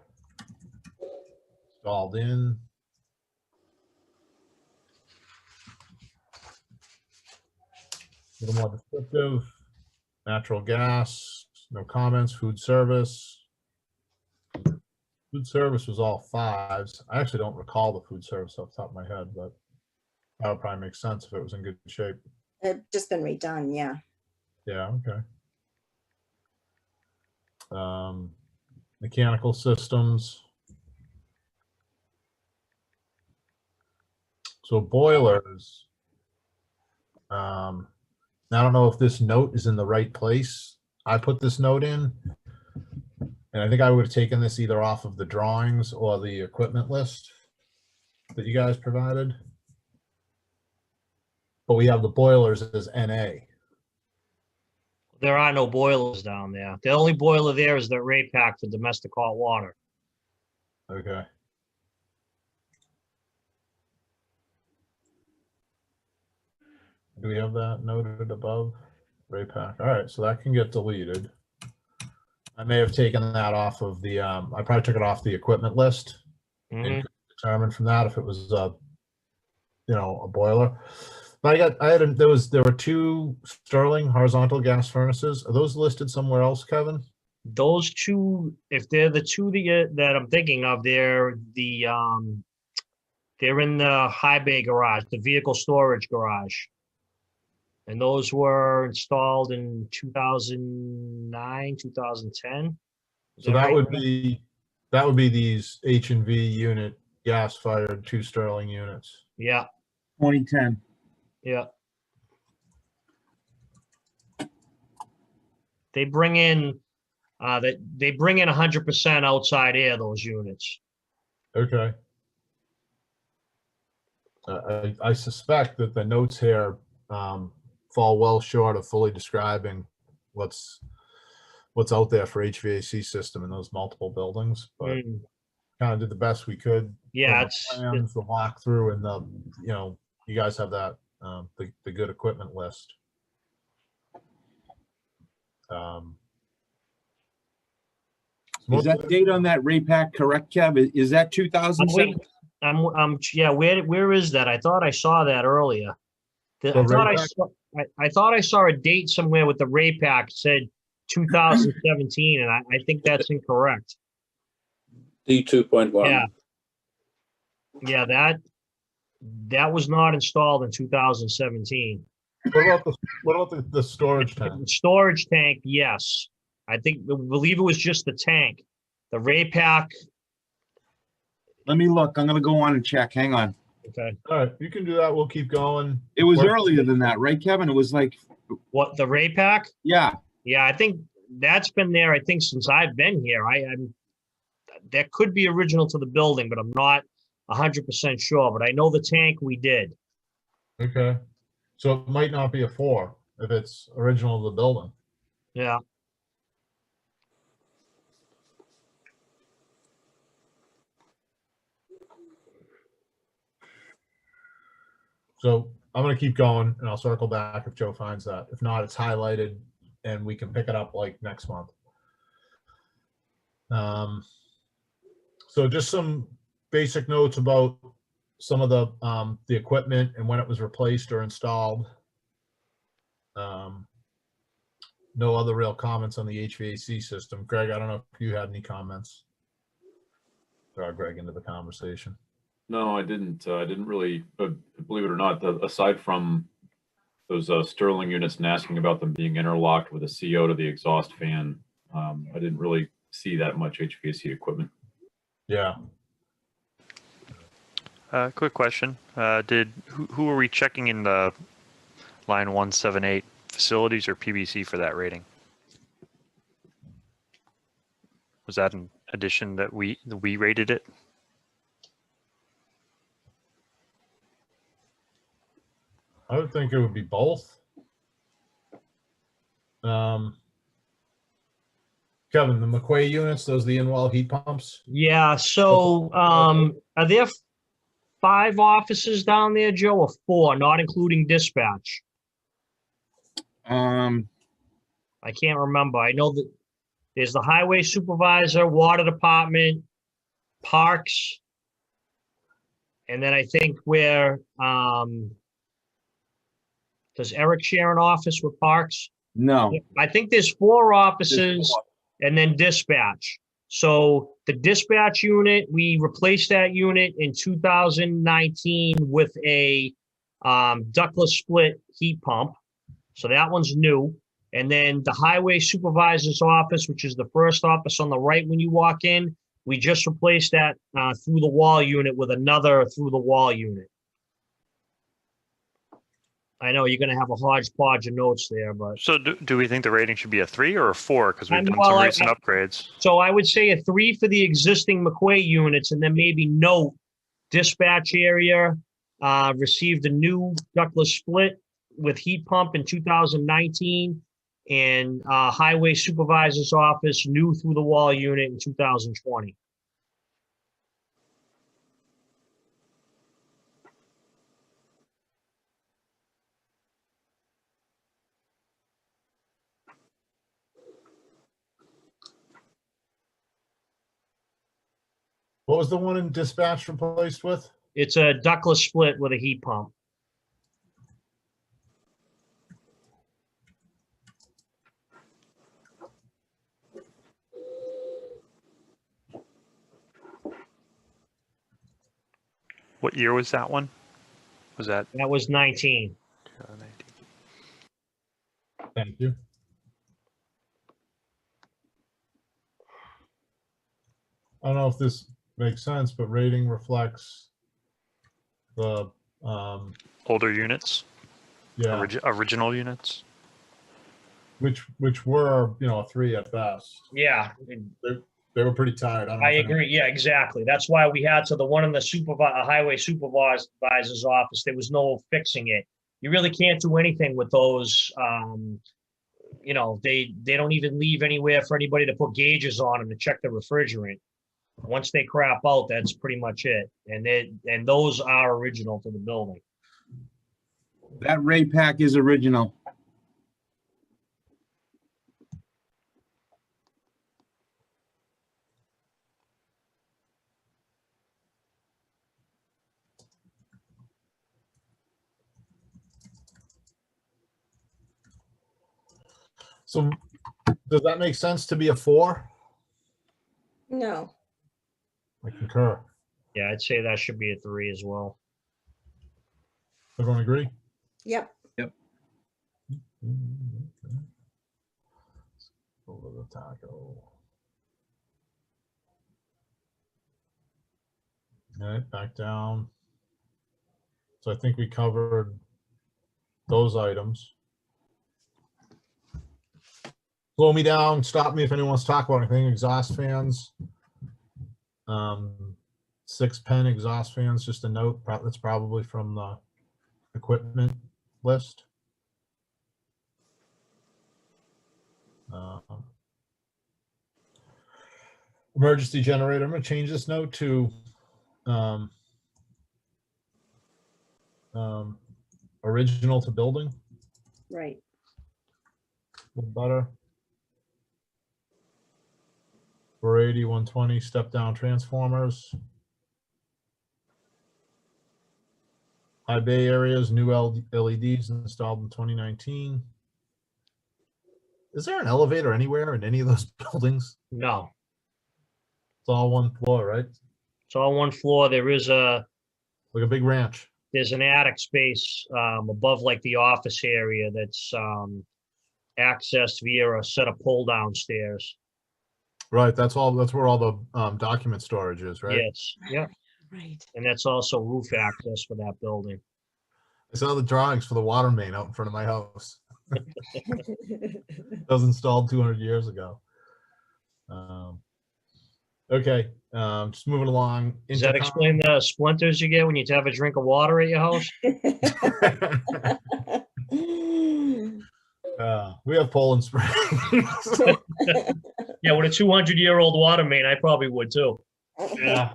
installed in. A little more descriptive. Natural gas, no comments. Food service. Food service was all fives. I actually don't recall the food service off the top of my head, but that would probably make sense if it was in good shape. It's just been redone, yeah. Yeah, okay. Mechanical systems. So boilers. I don't know if this note is in the right place. I put this note in, and I think I would have taken this either off of the drawings or the equipment list that you guys provided. But we have the boilers as NA. there are no boilers down there. The only boiler there is the Ray Pack for domestic hot water. Okay. Do we have that noted above? Ray Pack. All right, so that can get deleted. I may have taken that off of the, I probably took it off the equipment list and Mhm. could determine from that if it was a boiler. But there were two Stirling horizontal gas furnaces. Are those listed somewhere else, Kevin? Those two, if they're the two that I'm thinking of, they're in the high bay garage, the vehicle storage garage. And those were installed in 2009, 2010. Is So that that right? would be these H&V unit gas fired 2 Stirling units. Yeah, 2010. yeah. They bring in 100% outside air, those units. Okay. I suspect that the notes here fall well short of fully describing what's out there for HVAC system in those multiple buildings, but Mm, kind of did the best we could. yeah, from the plans, the walkthrough, and you guys have that the good equipment list. Is that date on that Ray Pack correct, Kev? Is that I'm 2007? waiting. Yeah, where is that? I thought I saw that earlier. The I thought I saw a date somewhere with the Ray Pack said 2017, and I think that's incorrect. D2.1. Yeah. Yeah, that was not installed in 2017. What about the storage tank? Storage tank, yes. I believe it was just the tank. The Ray Pack, Let me look. I'm going to go on and check. Hang on. okay. All right, you can do that. We'll keep going. It was earlier than that, right, Kevin? It was like, What, the Ray Pack? yeah. Yeah, I think that's been there, I think, since I've been here. That could be original to the building, but I'm not 100% sure. But I know the tank we did. Okay. So it might not be a 4 if it's original to the building. Yeah. So I'm gonna keep going and I'll circle back if Joe finds that. If not, it's highlighted and we can pick it up like next month. So just some basic notes about some of the equipment and when it was replaced or installed. No other real comments on the HVAC system. Greg, I don't know if you had any comments. Throw Greg into the conversation. No, I didn't. I didn't really, believe it or not, aside from those Sterling units and asking about them being interlocked with a CO to the exhaust fan, I didn't really see that much HVAC equipment. Yeah. Quick question. Who are we checking in the line 178, facilities or PBC for that rating? Was that an addition that we rated it? I would think it would be both. Kevin, the McQuay units, those are the in-wall heat pumps? Yeah, so are there 5 offices down there, Joe, or 4, not including dispatch? I can't remember. I know that there's the highway supervisor, water department, parks, and then I think where does Eric share an office with parks? No. I think there's 4 offices and then dispatch. So the dispatch unit, we replaced that unit in 2019 with a ductless split heat pump. So that one's new. And then the highway supervisor's office, which is the first office on the right when you walk in, we just replaced that through the wall unit with another through the wall unit. I know you're going to have a hodgepodge of notes there, but. So do we think the rating should be a 3 or a 4? Because we've done Well, some recent upgrades. So I would say a 3 for the existing McQuay units, and then maybe note dispatch area received a new ductless split with heat pump in 2019, and highway supervisor's office new through the wall unit in 2020. What was the one in dispatch replaced with? It's a ductless split with a heat pump. What year was that one? Was that? That was 19. Thank you. I don't know if this makes sense, but rating reflects the Older units? yeah, Original units? which were, you know, a 3 at best. Yeah, They were pretty tired. I don't know I if anyone- agree. Yeah, exactly. That's why we had to the one in the highway supervisor's office. There was no fixing it. You really can't do anything with those. You know, they don't even leave anywhere for anybody to put gauges on them to check the refrigerant. Once they crap out, that's pretty much it. And those are original to the building. That Ray pack is original. So does that make sense to be a 4? No. I concur. Yeah, I'd say that should be a 3 as well. Everyone agree? Yep. Over the taco. All right, back down. So I think we covered those items. Slow me down, stop me if anyone wants to talk about anything. Exhaust fans. 6-pen exhaust fans, just a note. That's probably from the equipment list. Emergency generator. I'm going to change this note to original to building, Right. a little better. 480, 120 step down transformers. High bay areas, new LEDs installed in 2019. Is there an elevator anywhere in any of those buildings? No, It's all one floor, right? it's all one floor. There is Like a big ranch. there's an attic space above like the office area that's accessed via a set of pull down stairs. Right, that's where all the document storage is, right? Yes, yeah, Right. and that's also roof access for that building. I saw the drawings for the water main out in front of my house. That was installed 200 years ago. Okay, just moving along. Does that explain the splinters you get when you have a drink of water at your house? We have Poland Springs. Yeah, with a 200-year-old water main, I probably would too. Yeah.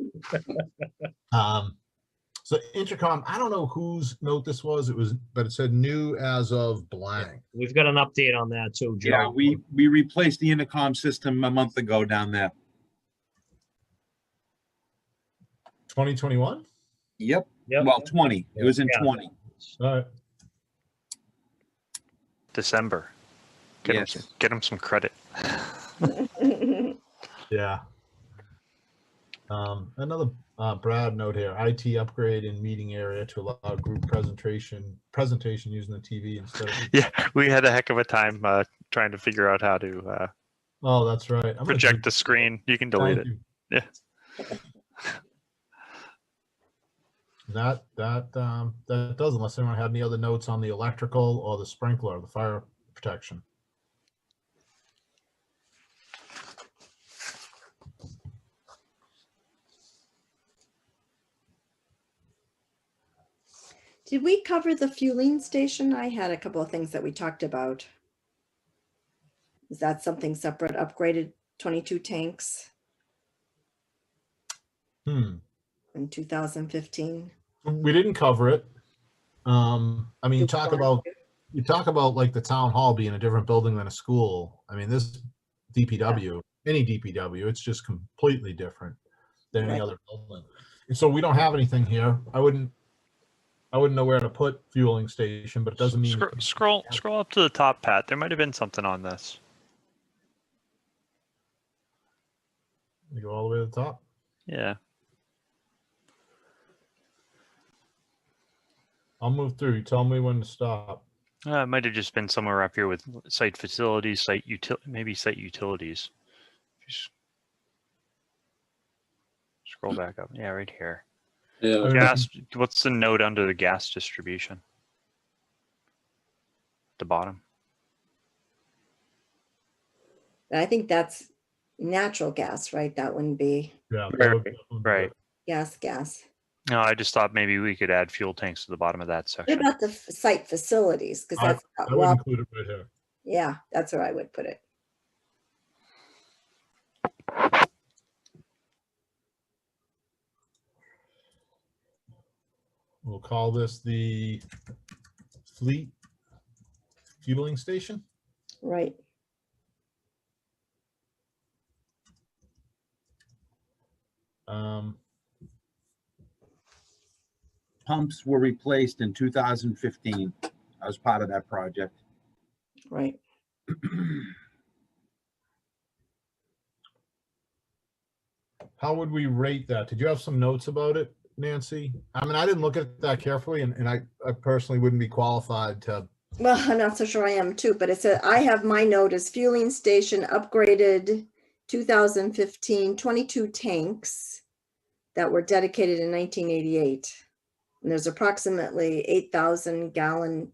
So intercom, I don't know whose note this was. But it said new as of blank. We've got an update on that too, Joe. Yeah, we replaced the intercom system a month ago down there. 2021. Yep. Yep. Well, 20. It was in Yeah. 20. All right. December. Yes. Get him some credit. Yeah. Another Brad note here, IT upgrade in meeting area to allow group presentation using the TV instead of. Yeah, we had a heck of a time trying to figure out how to Oh, that's right. I'm gonna project do- the screen. You can delete Thank it. you. Yeah. That does, unless anyone had any other notes on the electrical or the sprinkler, the fire protection. Did we cover the fueling station? I had a couple of things that we talked about. Is that something separate, upgraded 22 tanks in 2015? We didn't cover it. I mean, you talk about like the town hall being a different building than a school. I mean, this DPW, any DPW, it's just completely different than any Right. other building. And so we don't have anything here. I wouldn't know where to put fueling station, but it doesn't mean. Scroll up to the top, Pat. There might have been something on this. You go all the way to the top. Yeah. I'll move through. You tell me when to stop. It might have just been somewhere up here with site facilities, maybe site utilities. Just scroll back up. Yeah, right here. Yeah. Gas. What's the note under the gas distribution? The bottom. I think that's natural gas, right? That wouldn't be Yeah. Right. gas. No, I just thought maybe we could add fuel tanks to the bottom of that What section. about the site facilities? Because I that's, would well, include it right here. yeah, that's where I would put it. We'll call this the fleet fueling station. Right. Pumps were replaced in 2015. I was part of that project. Right. How would we rate that? Did you have some notes about it, Nancy? I mean, I didn't look at that carefully, and I personally wouldn't be qualified to. Well, I'm not so sure I am too, but it said, I have my note as fueling station upgraded 2015, 22 tanks that were dedicated in 1988. And there's approximately 8,000 gallon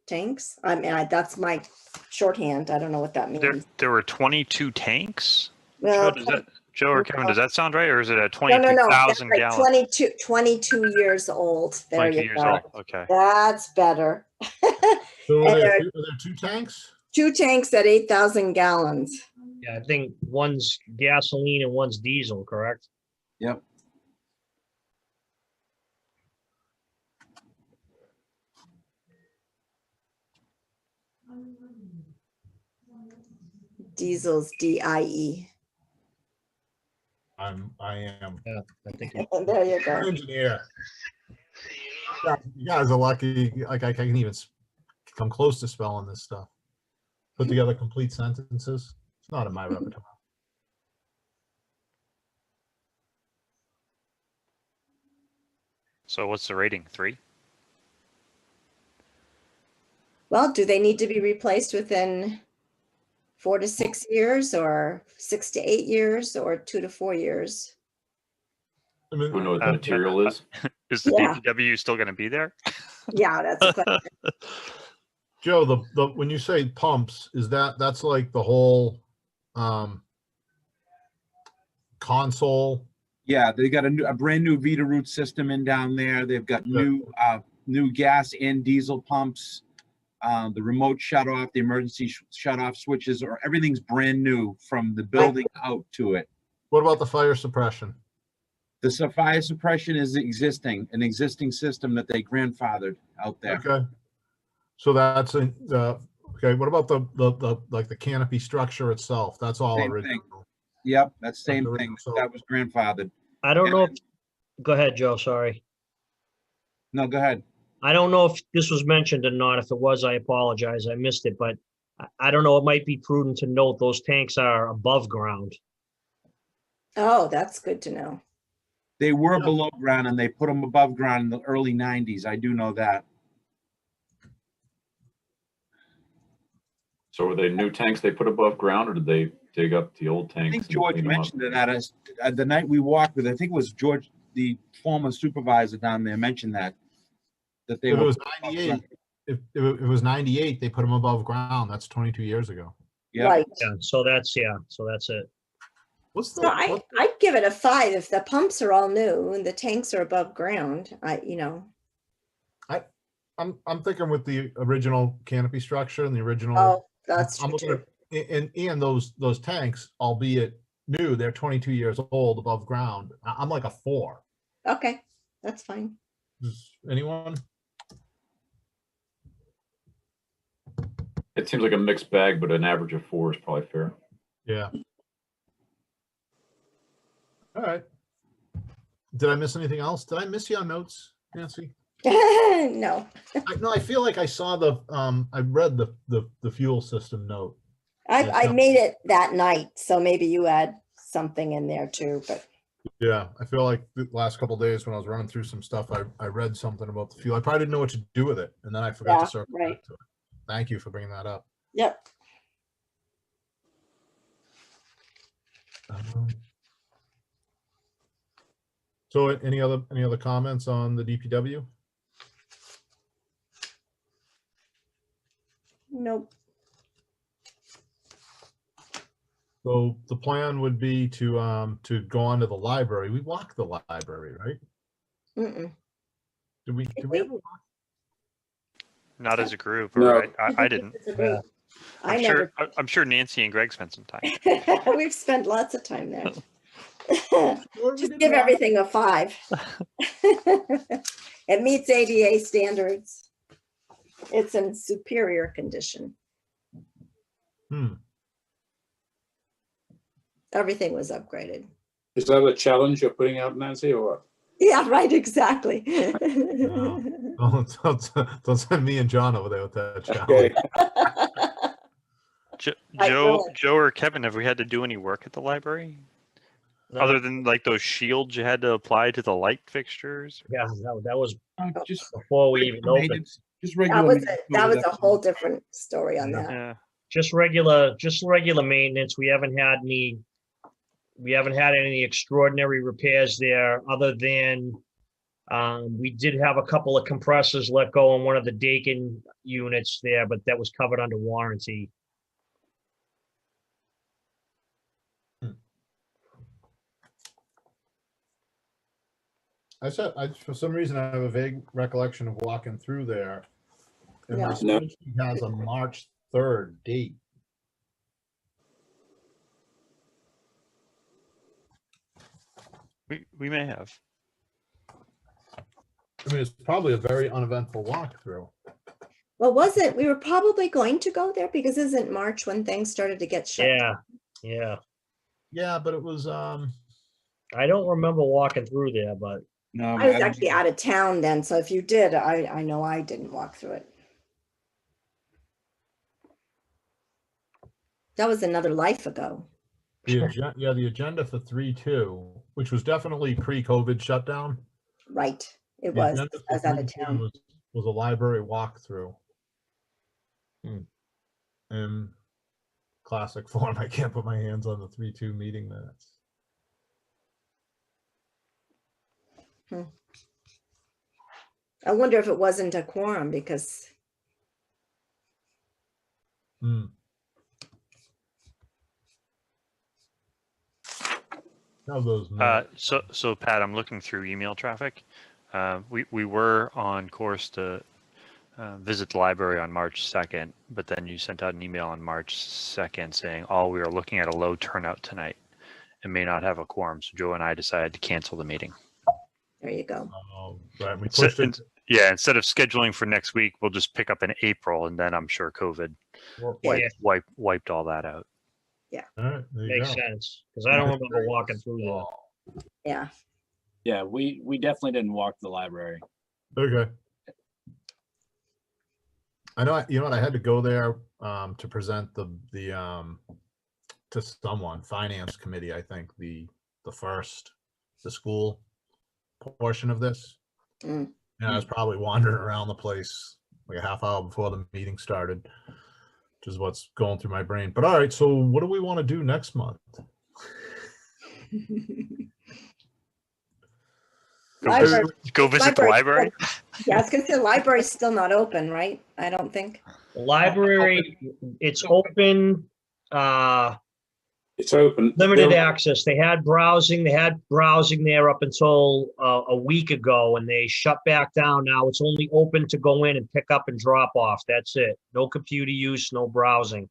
tanks. I mean, that's my shorthand. I don't know what that means. There were 22 tanks. Well, Joe or Kevin, does that sound right, or is it a no, 22,000 that's gallon? 22 years old. There 22 you years go. old. Okay. That's better. So And are there- there two tanks? 2 tanks at 8,000 gallons. Yeah, I think one's gasoline and one's diesel, correct? Yep. Diesel's DIE. I am. Yeah, I think There you go. Engineer. You guys are lucky. Like I can't even come close to spelling this stuff. Put together complete sentences. It's not in my repertoire. So what's the rating? 3? Well, do they need to be replaced within 4 to 6 years, or 6 to 8 years, or 2 to 4 years? I mean, Who knows what the material is? Is the Yeah. DPW still going to be there? Yeah, that's a question. Joe, the when you say pumps, is that's like the whole console? Yeah, they got a brand new Vita root system in down there. They've got new gas and diesel pumps. The remote shut off, the emergency shut off switches, or everything's brand new from the building out to it. What about the fire suppression? The fire suppression is an existing system that they grandfathered out there. Okay. So that's okay. What about the like the canopy structure itself? That's all Same original. thing. Yep, that's same That's thing. original. That was grandfathered. I don't know if, go ahead, Joe, sorry. No, go ahead. I don't know if this was mentioned or not. If it was, I apologize. I missed it, but I don't know. It might be prudent to note those tanks are above ground. Oh, that's good to know. They were Yeah. below ground and they put them above ground in the early 90s. I do know that. So were they new tanks they put above ground, or did they dig up the old I tanks? think and George clean them up? mentioned it at us the night we walked with. I think it was George, the former supervisor down there, mentioned that they If it were was above 98, ground. if it was 98, they put them above ground. That's 22 years ago. Yeah. Right. Yeah, so that's it. What's the So I'd give it a 5 if the pumps are all new and the tanks are above ground. I'm thinking with the original canopy structure and the original. Oh, that's I'm true. looking at, and those tanks, albeit new, they're 22 years old above ground. I'm like a 4. Okay, that's fine. Does anyone? It seems like a mixed bag, but an average of 4 is probably fair. Yeah. All right. Did I miss anything else? Did I miss you on notes, Nancy? No, No, I feel like I saw I read the fuel system note. I made it that night, so maybe you add something in there too, but Yeah, I feel like the last couple of days when I was running through some stuff, I read something about the fuel. I probably didn't know what to do with it, and then I forgot Yeah, to circle right. back to it. Thank you for bringing that up. yep. So any other comments on the DPW? Nope. So the plan would be to go on to the library. We walked the library, right? Mm-mm. Did we ever walk? Not as a group, No. or I didn't. It's a group. I I'm never, sure. I'm sure Nancy and Greg spent some time. we've spent lots of time there. Or we Just didn't give walk? everything a 5. It meets ADA standards. It's in superior condition. Everything was upgraded. Is that a challenge you're putting out, Nancy, or what? Yeah, right, exactly. Don't send me and John over there with that challenge. Okay. I Joe, will. Joe or Kevin, have we had to do any work at the library other than like those shields you had to apply to the light fixtures? Yeah, that was Just before we even opened. maintenance, just That regular. was maintenance that was over a whole different story on that. Yeah. Just regular maintenance. We haven't had any extraordinary repairs there, other than we did have a couple of compressors let go on one of the Dakin units there, but that was covered under warranty. For some reason, I have a vague recollection of walking through there. And my No. spreadsheet has a March 3rd date. We may have. I mean, it's probably a very uneventful walkthrough. Well, was it? We were probably going to go there because isn't March when things started to get shut? Yeah, yeah. Yeah, but it was, I don't remember walking through there, but No, I was actually out of town then, so if you did, I know I didn't walk through it. That was another life ago. the agenda for 3/2, which was definitely pre-COVID shutdown. Right, it The was. agenda I was for out of 3/2 town. was a library walkthrough. In classic form, I can't put my hands on the 3/2 meeting minutes. I wonder if it wasn't a quorum because How those minutes. So Pat, I'm looking through email traffic. We were on course to visit the library on March 2nd, but then you sent out an email on March 2nd saying, "Oh, we are looking at a low turnout tonight and may not have a quorum." So Joe and I decided to cancel the meeting. there you go. Right, we pushed it. Yeah, instead of scheduling for next week, we'll just pick up in April, and then I'm sure COVID Yeah. wiped all that out. All right, there you makes go. sense. Because I don't remember walking through there. Yeah. Yeah, we definitely didn't walk the library. Okay. I know, you know what, I had to go there to present the to someone, finance committee, I think, the school portion of this. Mm. And I was probably wandering around the place like a half hour before the meeting started, which is what's going through my brain. But all right, so what do we want to do next month? Library- Go visit the library. Yeah, I was gonna say the library's still not open, right? I don't think. The library, it's open, It's open. limited They'll- access. They had browsing there up until a week ago and they shut back down. Now it's only open to go in and pick up and drop off. That's it. No computer use, no browsing.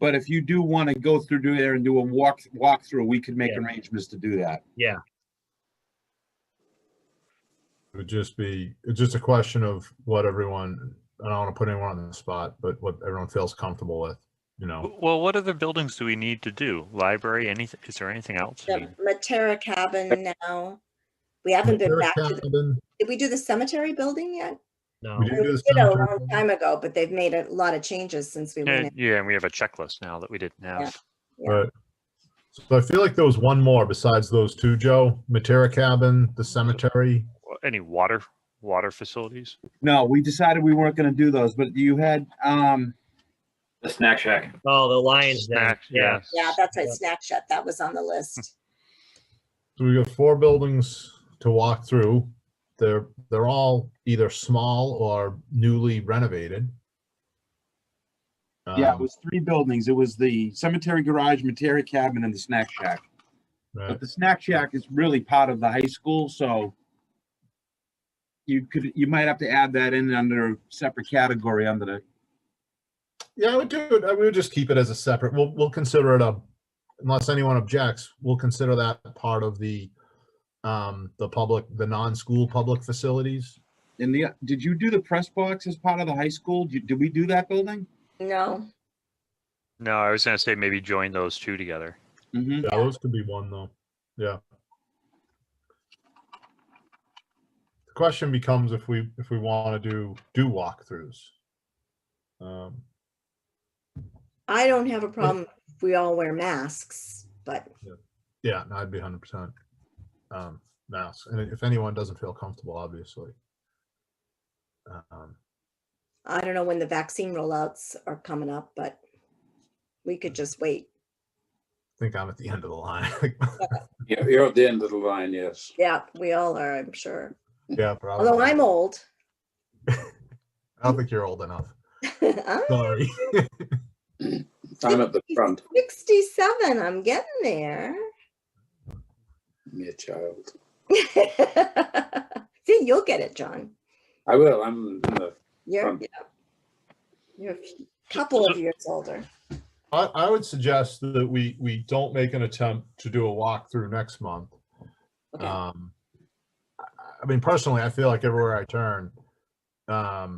But if you do want to go through there and do a walkthrough, we could make Yeah. arrangements to do that. Yeah. It would just be, it's just a question of what everyone, I don't want to put anyone on the spot, but what everyone feels comfortable with, you know. Well, what other buildings do we need to do? Library? Anything? Is there anything else? The Matera cabin now. We haven't been back to the, did we do the cemetery building yet? No. We We did do the did a cemetery long time ago, but they've made a lot of changes since we went in. Yeah, and we have a checklist now that we didn't have. Yeah. Right. So I feel like there was one more besides those two, Joe. Matera cabin, the cemetery. Any water facilities? No, we decided we weren't going to do those, but you had, The snack shack. Oh, the Lions Den. Snack, Yeah. Yeah, that's right, snack shut, that was on the list. So we got 4 buildings to walk through. They're all either small or newly renovated. yeah, it was 3 buildings. It was the cemetery garage, Matera cabin, and the snack shack. Right. But the snack shack is really part of the high school, so you might have to add that in under a separate category under the. Yeah, I would do it. We would just keep it as a separate. We'll consider it unless anyone objects, we'll consider that part of the non-school public facilities. And did you do the press box as part of the high school? Did we do that building? No, No, I was gonna say maybe join those two together. Mm-hmm. Yeah, those could be one though. Yeah. The question becomes if we want to do walkthroughs. I don't have a problem if we all wear masks, but Yeah, no, I'd be 100% masks. And if anyone doesn't feel comfortable, obviously. I don't know when the vaccine rollouts are coming up, but we could just wait. I think I'm at the end of the line. Yeah, you're at the end of the line, yes. Yeah, we all are, I'm sure. Yeah, probably. Although I'm old. I don't think you're old enough. I'm Sorry. I'm at the front. 67, I'm getting there. Mere child. See, you'll get it, John. I will. I'm in the You're, front. yeah. You're a couple of years older. I would suggest that we don't make an attempt to do a walkthrough next month. Okay. I mean, personally, I feel like everywhere I turn, I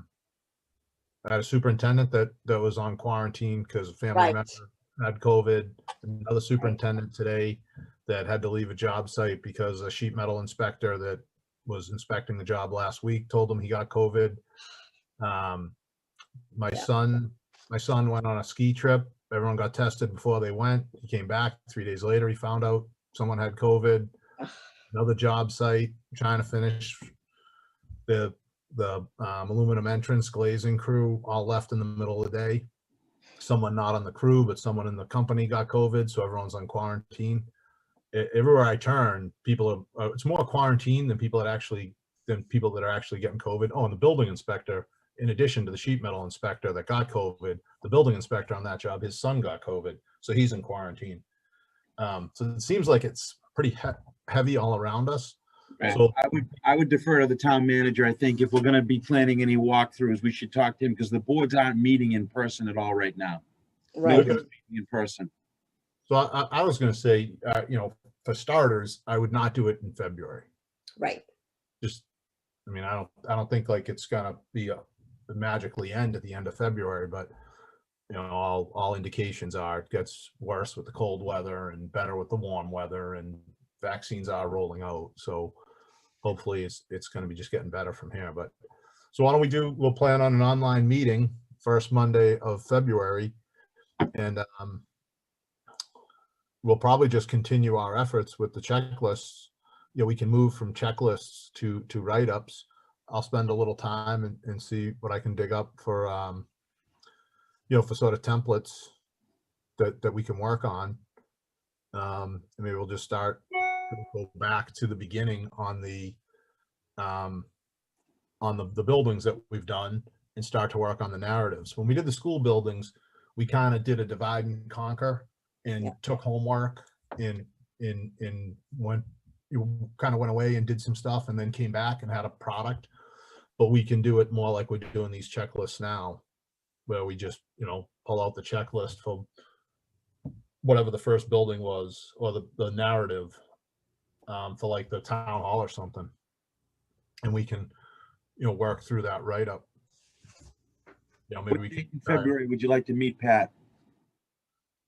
had a superintendent that was on quarantine because a family Right. member had COVID. Another superintendent today that had to leave a job site because a sheet metal inspector that was inspecting the job last week told him he got COVID. My Yeah. son went on a ski trip. Everyone got tested before they went. He came back 3 days later. He found out someone had COVID. Another job site trying to finish the aluminum entrance glazing crew all left in the middle of the day. Someone not on the crew, but someone in the company got COVID, so everyone's on quarantine. Everywhere I turn, people are, it's more quarantine than people that are actually getting COVID. Oh, and the building inspector, in addition to the sheet metal inspector that got COVID, the building inspector on that job, his son got COVID, so he's in quarantine. So it seems like it's pretty heavy all around us. Right. So I would defer to the town manager. I think if we're gonna be planning any walkthroughs, we should talk to him because the boards aren't meeting in person at all right now. Right. Nobody's meeting in person. So I was going to say, for starters, I would not do it in February. Right. Just, I don't think like it's going to be magically end at the end of February, but all indications are it gets worse with the cold weather and better with the warm weather, and vaccines are rolling out. So hopefully it's going to be just getting better from here. But so why don't we'll plan on an online meeting first Monday of February, and we'll probably just continue our efforts with the checklists. We can move from checklists to write-ups. I'll spend a little time and see what I can dig up for, for sort of templates that we can work on. And maybe we'll just go back to the beginning on the buildings that we've done and start to work on the narratives. When we did the school buildings, we kind of did a divide and conquer and took homework and went away and did some stuff and then came back and had a product. But we can do it more like we're doing these checklists now, where we just pull out the checklist for whatever the first building was, or the narrative for like the town hall or something, and we can work through that write-up. Maybe What we date in can February would you like to meet, Pat?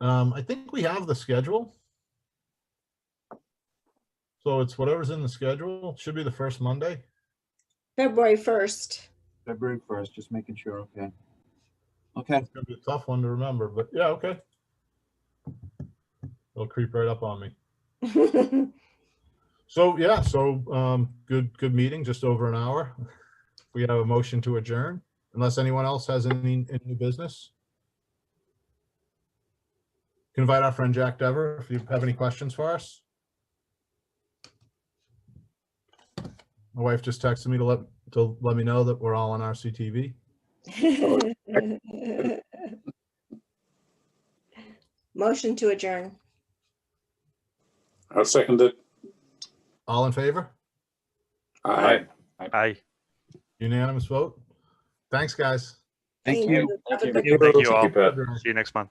I think we have the schedule. So it's whatever's in the schedule. It should be the first Monday. February 1st. February 1st, just making sure, okay. Okay, It's gonna be a tough one to remember, but yeah, okay. It'll creep right up on me. So yeah, good meeting, just over an hour. We have a motion to adjourn, unless anyone else has any new business. You can invite our friend Jack Dever if you have any questions for us. My wife just texted me to let me know that we're all on RCTV. Motion to adjourn. I'll second it. All in favor? Aye. Aye. Unanimous vote. Thanks, guys. thank Thank you. you. Have a Thank good Thank you all. Thank you, Pat. See you next month.